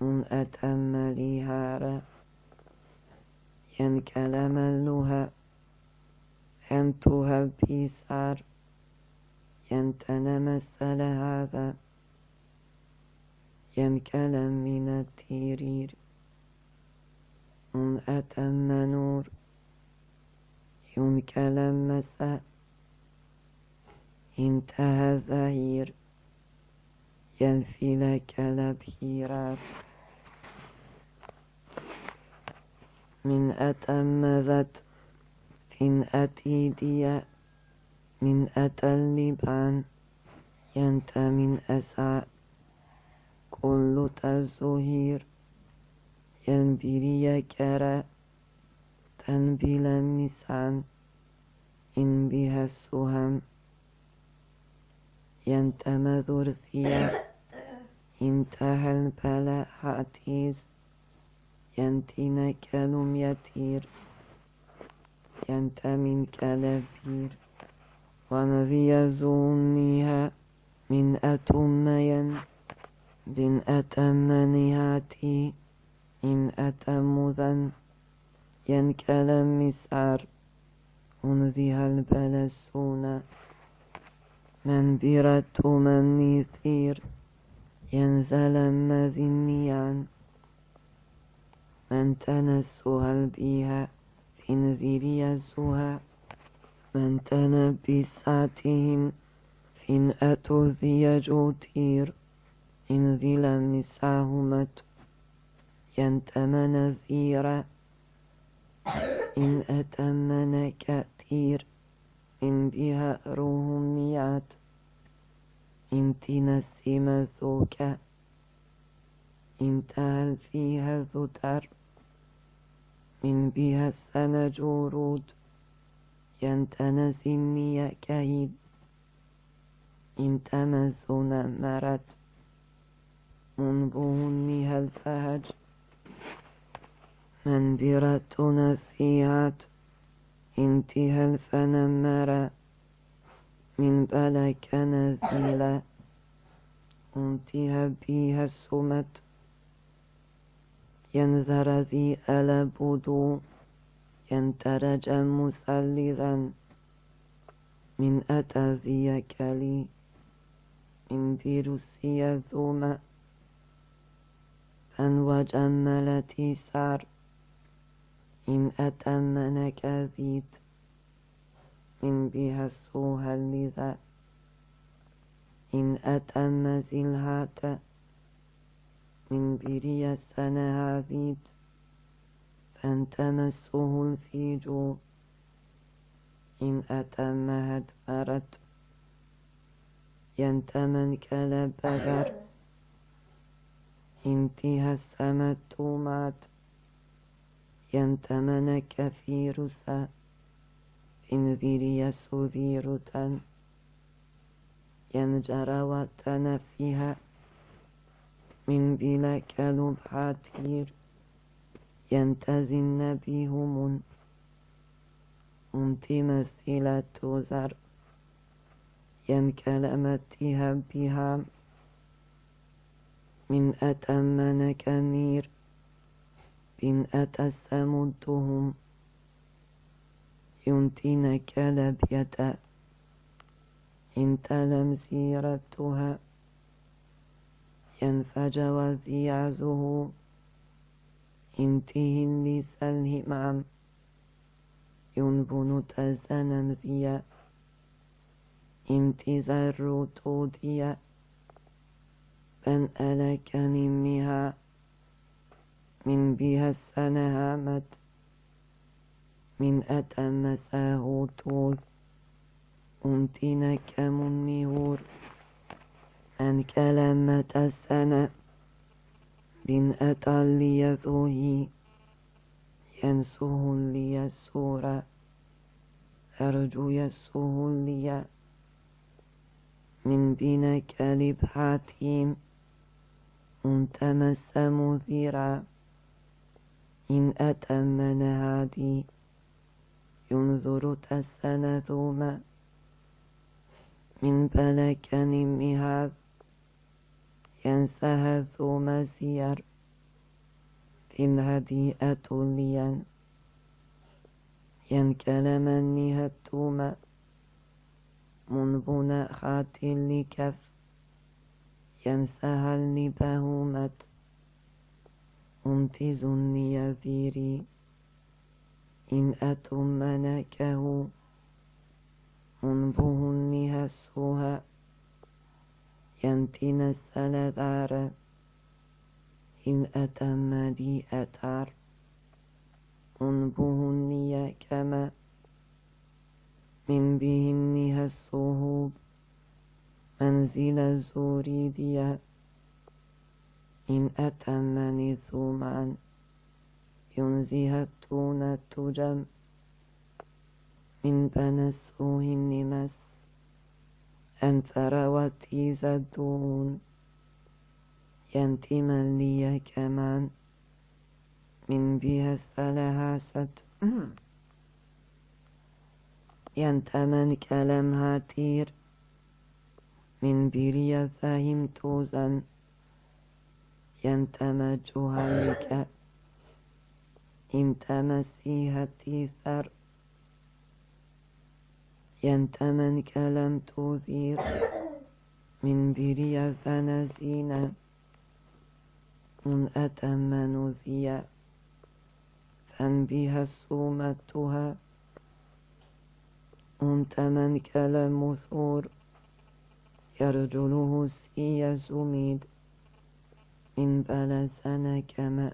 إن أتم لهارا ينكلم اللها ينتها بيسار ينتنمسل هذا ينكلم من التيرير إن أتم نور ينكلم مساء انتهى زهير ينفي لك لبهيرات من أتم ذات فين أتيديا من أتى اللبان ينت من أساء كل تزهير ينبري كرا تنبيل مسعان إن بها السهم ينتم ذرثيا انتهى البلاء حاتيز ينتين كلم يتير ينت من كلبير ونذي زونيها من أتمين بن أتمنياتي إن أتمذن ينكلم مسعر أنذيها البلسون من برت من يثير ينزل مذنيان من تنسها البيها في نذير يزها من تنبساتهم فين أتوذي جوتير إن ذي لمساهمت ينتم نذيرا إن أتمن كثير إن بها روميات إن تنسي مثوك إن تهل فيها ذتر من بها السنة جورود ينتنسي كهيد إن تمزون مرت منبهنها الفهج من برت نسيات انتهى الفنمر من بلك نزيلا انتهى بها السمت ينذر ذي ألبدو ينترج مسلذا من أتذي كلي من بيروسي ذوما فان وجملتي سار إن أتمن كذيت من بها السوها لذا إن أتم زلهات من بري السنة هذيت فانتمسه الفيجو إن أتم هدمرت ينتمن كالبغر انتهى السمتومات ينتمن كفيرسا انذير يسذيرة ينجر وتنفيها من بلا كلبحاتير ينتزن بهم مثيلة زر ينكلمتها بها من أتمن كنير بن أتسمدهم ينتين كلبية إن تلم سيرتها ينفج وزيعزه intihin li salhimam yunbunu tazanan diya intizarru todiya ben alakanimiha min biha sanahamat min atamasahu toz untina kamunihur an kalamat asana bin atalliyathuhi yansuhu liyasura arju yasuhu liya من بين كلب حاتيم انتمس مثيرا إن أتمن هادي ينظر تسن ثوم من بلك نمهاذ ينسها ثوم سير في الهديئة لين ينكلمني هتوم منبنا خاتل لكف ينسها النبهمت انتزني يذيري إن أتمنكه منبهني هسوها ينتن السلذار إن أتمدي أتار منبهني كما من بهن الصهوب منزل الزوريدية إن أتمني ثوما ينزهتون التجم من بنسوه النمس أنثر وتيزدون ينتمن لي كمان من بها السلهاسة ينتمن كلام هاتير من بريا فهم توزن ينتمجها لك انتمسيها تيثر ينتمن كلام توذير من بريا ثنزين من أتمن ذيا فانبها الصومتها انتمن كلام مثور يرجله سي زميد من بلسنا كما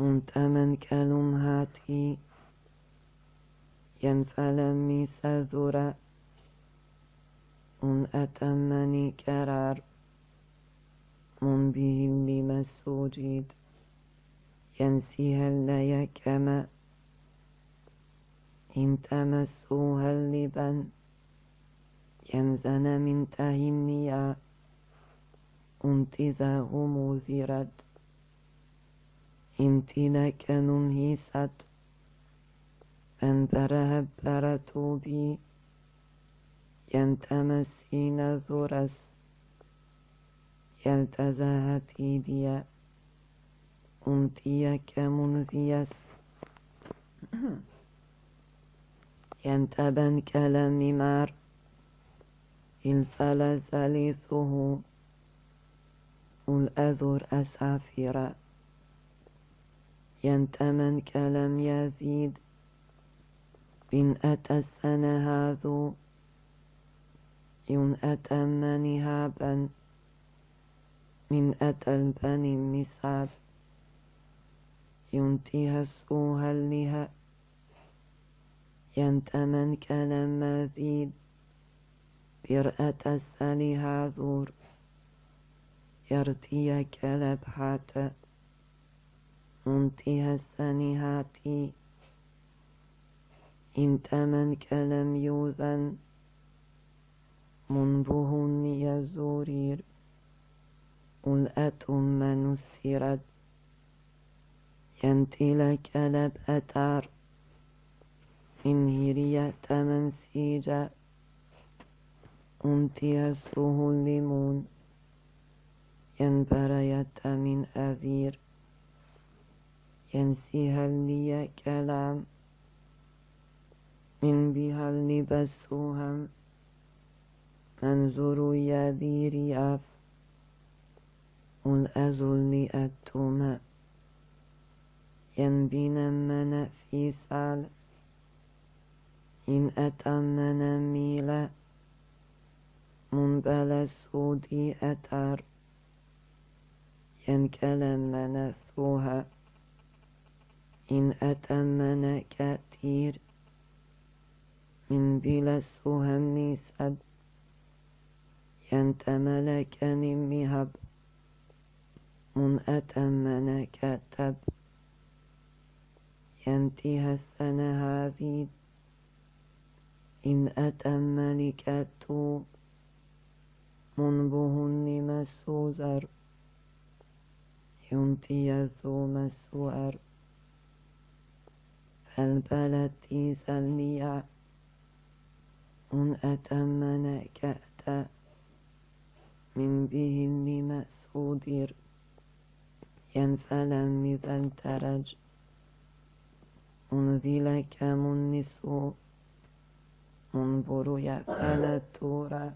انتمن كلام هاتي ينفلمي سذرا ان أتمني كرار من بهم لمسوجيد ينسيها لي كما إن تمسوها اللبن ينزن من تهنيا انتزاه مثيرت انتلك نمهست من برهبرت بي ينتمسين ذرس يلتزهت إيديا انتيك منذيس ينتبن كلام مار الفلز ليثه الأذر أسافرا ينتمن كلام يزيد بن أتى السنة هذو ين أتمني هابا من أتى البني المساد ينتيها السوها لها ينتمن كلام مزيد برأة السليها ذور يرتي كلب حتى منتها السنهاتي انتمن كلام يوذن منبهن يزورير الأتم نسرت ينتل كلب أتار من هيرية منسيجا انتي السهلمون ينبريت من أذير ينسيها لي كلام من بها لبسوهم منظر يذير أف الأزل أتما ينبينمن في سال إن أتمن ميلا منبل سودي أتر ينكلمن ثوها إن أتمن كثير من بلا سهني سد ينتملك نمهب من أتمن كتب ينتهى السنة هذه إن أتم لكتو منبهن مسوزر ينتهى ذو مسوار فالبلتي سليا من أتمن كأتا من بهن مسودير ينفلن مثل ترج أنذلك من نسو منبر يفعل التورا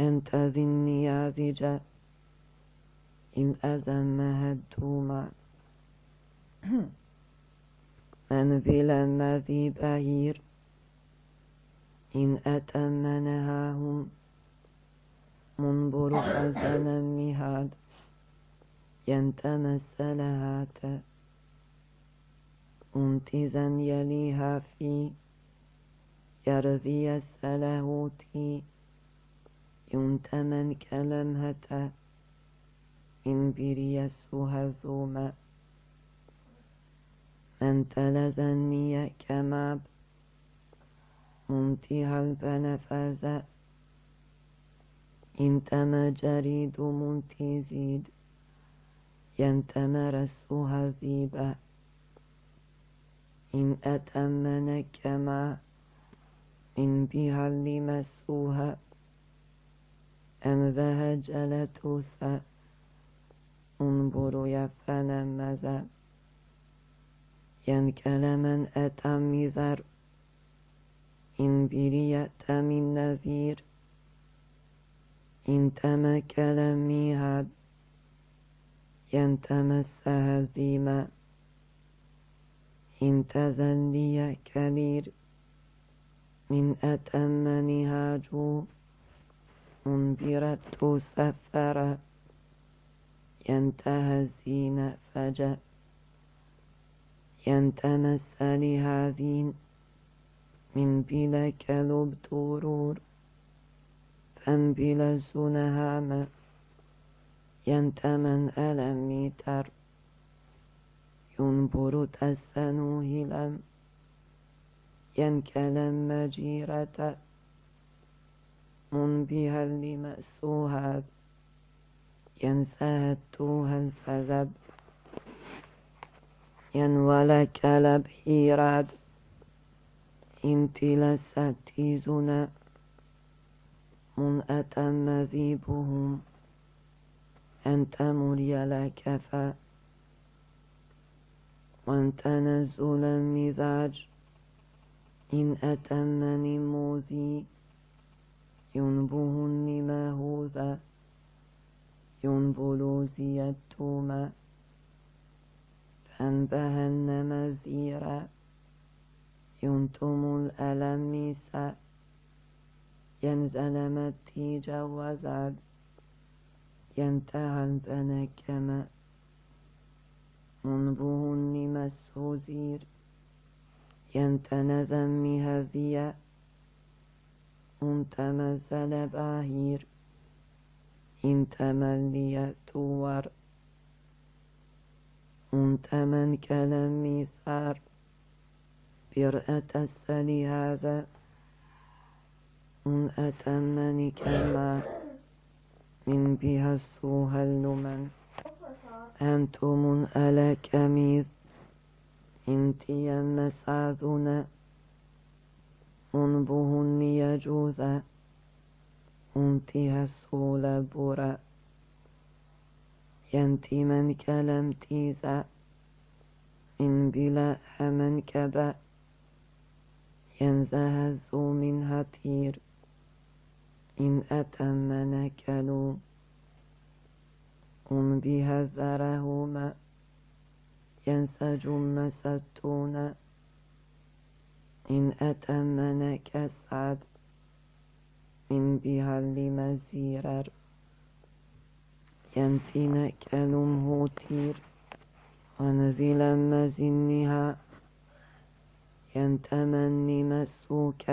أنت ذني ياذج إن أزمها الدوما من بلا مذي بهير إن أتمنها هم منبر حزنا مهاد ينتمثل هات منتزا يليها في يرذي السلهوتي ينتمن كلمهتا من بري السهذوما من تلزني كماب منتهى البنفاز انتم جريد منتزيد ينتمر السهذيبا إن أتمن كما إن بها لمسوها أن ذا جلتوسا انظر يفن مزا ينكلمن أتم ذر إن بريت من نذير إن تمكل ميهاد ينتمس هزيما إن تزلي كبير من أتم نهاجو منبرت سفر ينتهى الزين فجأ ينتمس لهذين من بلا كلب ترور فان بلا زنهام ينتمن ألم تر ينبر تسنو هلم ينكلم مجيرة من بها لمأسوها ينسهتوها الفذب ينولك كلب هيراد انت لستيزنا من أتم ذيبهم أنت مري لك فا وانتنزل المزاج إن أتمني موذي ينبهني ماهوذا ينبلو زيتوما فانبهن مزيرا ينتم الألميسا ينزل متي جوزاد ينتهى البنكما منبهن مسوزير ينتنذم هذيا منتمزل باهير انتملي توار منتمن كلمي ثار برأة السلي هذا من أتمني كما من بها السوها اللمن أنتم ألا كميذ انتي مساذنا منبهن يجوذا انتها السول برا ينتي من كلم تيزا من بلا حمن كبا ينزهز من هتير إن أتمن كلو بها زرهما ينسج مسدون إن أتمنك أسعد من بها لمزيرر ينتينك ألمه تير ونزل مزنها ينتمني مسوك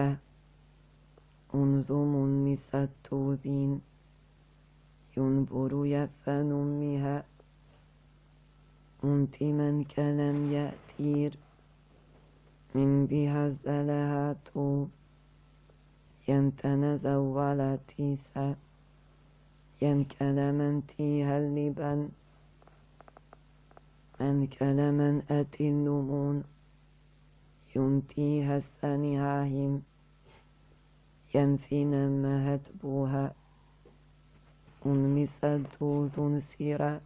أنظم النساتوذين ينبر يفن أمها منتما كلم يأتير من بها الزلهات ينتنز ولتيسا ينكلمن تيها اللبن من كلمن أتي النمون ينتيها السنهاهم ينفينا مهتبوها أنمسدوذ سيرا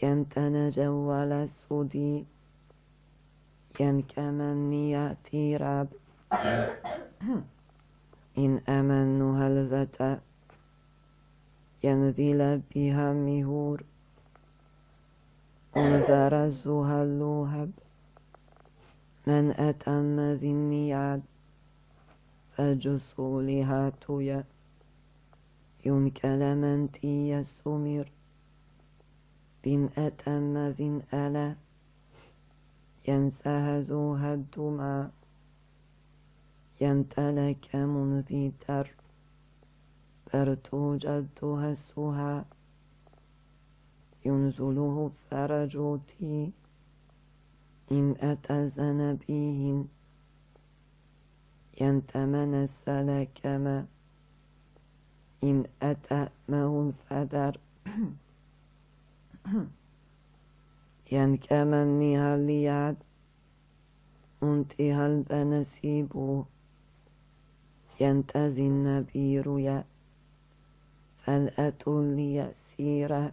ينتنجول السدي ينكمن يأتي راب إن أمن هلذة ينذل بها مهور انذر الزها اللوهب من أتم ذي النياد فجسولها تويا ينكل من تي السمير بن أتم ذي ألا ينسهزها الدماء ينتلك منذي تر برتوجدها السها ينزله فرجوتي إن أتزن بهن ينتمن السلكما إن أتأمه الفدر ينكمنها اللياد انتها البنسيب ينتزي النبير يا فالأت ليسير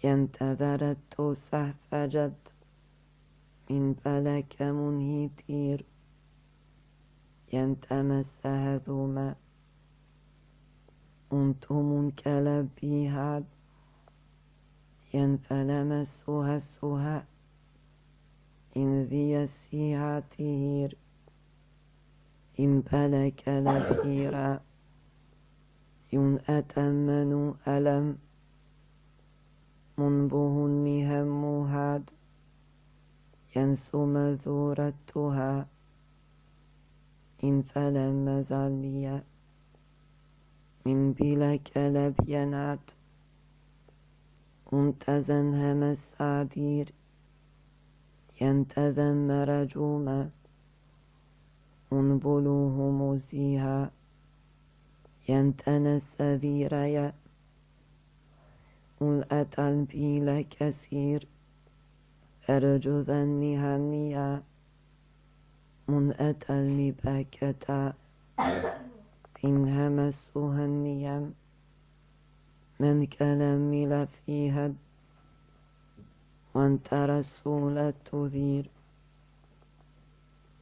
ينتظرت سهفجد من بلك منهتير ينتمس هذوما أنتم كلبيهاد ينفلمسها السها إن ذي السيهاتير إن بلك لبيرا ين أتمن ألم منبه همهاد ينسو مذورتها إن فلم زاليا من بلك لبينات انتزن هم السعدير ينتزن مرجوما انبلوه مزيها ينتنس ذيريا أتى البيل كثير أرجو ذني هنيا من أتى لبكتا إن همسها النيم من كلام لفيها وانت رسول تذير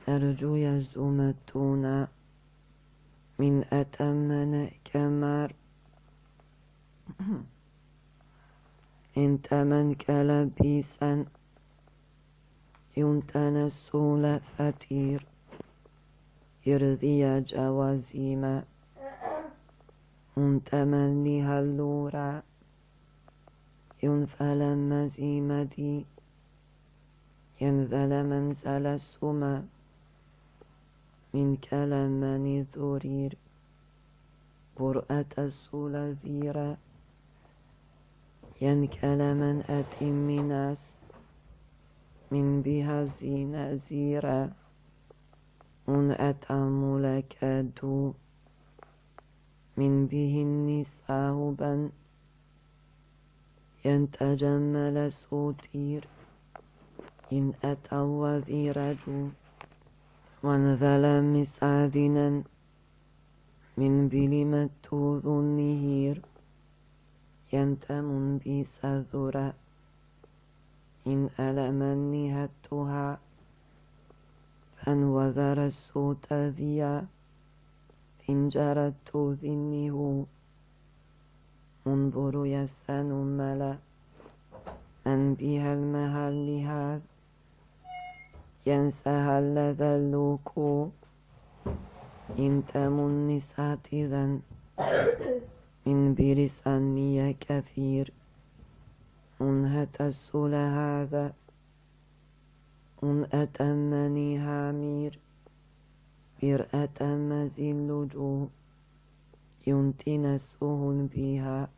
أرجو يزمتون من أتمن كمار انت من كلبيسا ينتنسول فتير يرذي جوازيما انت من لهاللورا ينفل مزيمتي ينزل منزل السما من كلام من ذرير برأة السلذيرا ينكل من أتم ناس من بها الزين زيرا أن أتم لك دو من به النساء بن ينتجمل سوتير إن أتوا ذيرجو وانذل مسعدنا من بلمت ذو النهير ينتم بسذرا إن ألم نهتها فانوذر السوت ذيا فانجرت ذنه منبر يسن ملا أن بها المهل هذا ينسها اللذلوكو إن تمن نساتذا من برسانية كثير أنهت السل هذا أن أتمني هامير برأة مزل جو ينتن السهل بها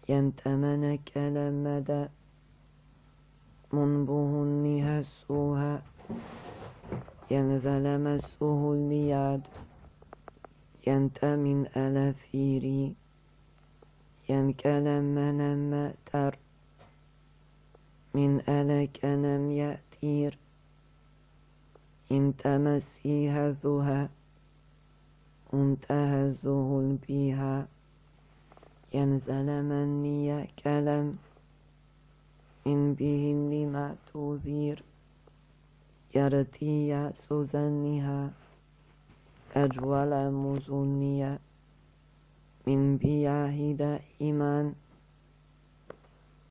ينتمن كلمدا منبه هسوها ينزل مسه الياد ينتمن ألفيري ينكلم من مأتر من ألكنم يأتير إن تمسي هذها انتهزه بها ينزل من يكلم إن به لما تثير يرتي سزنها أجول مزنيا من بياهد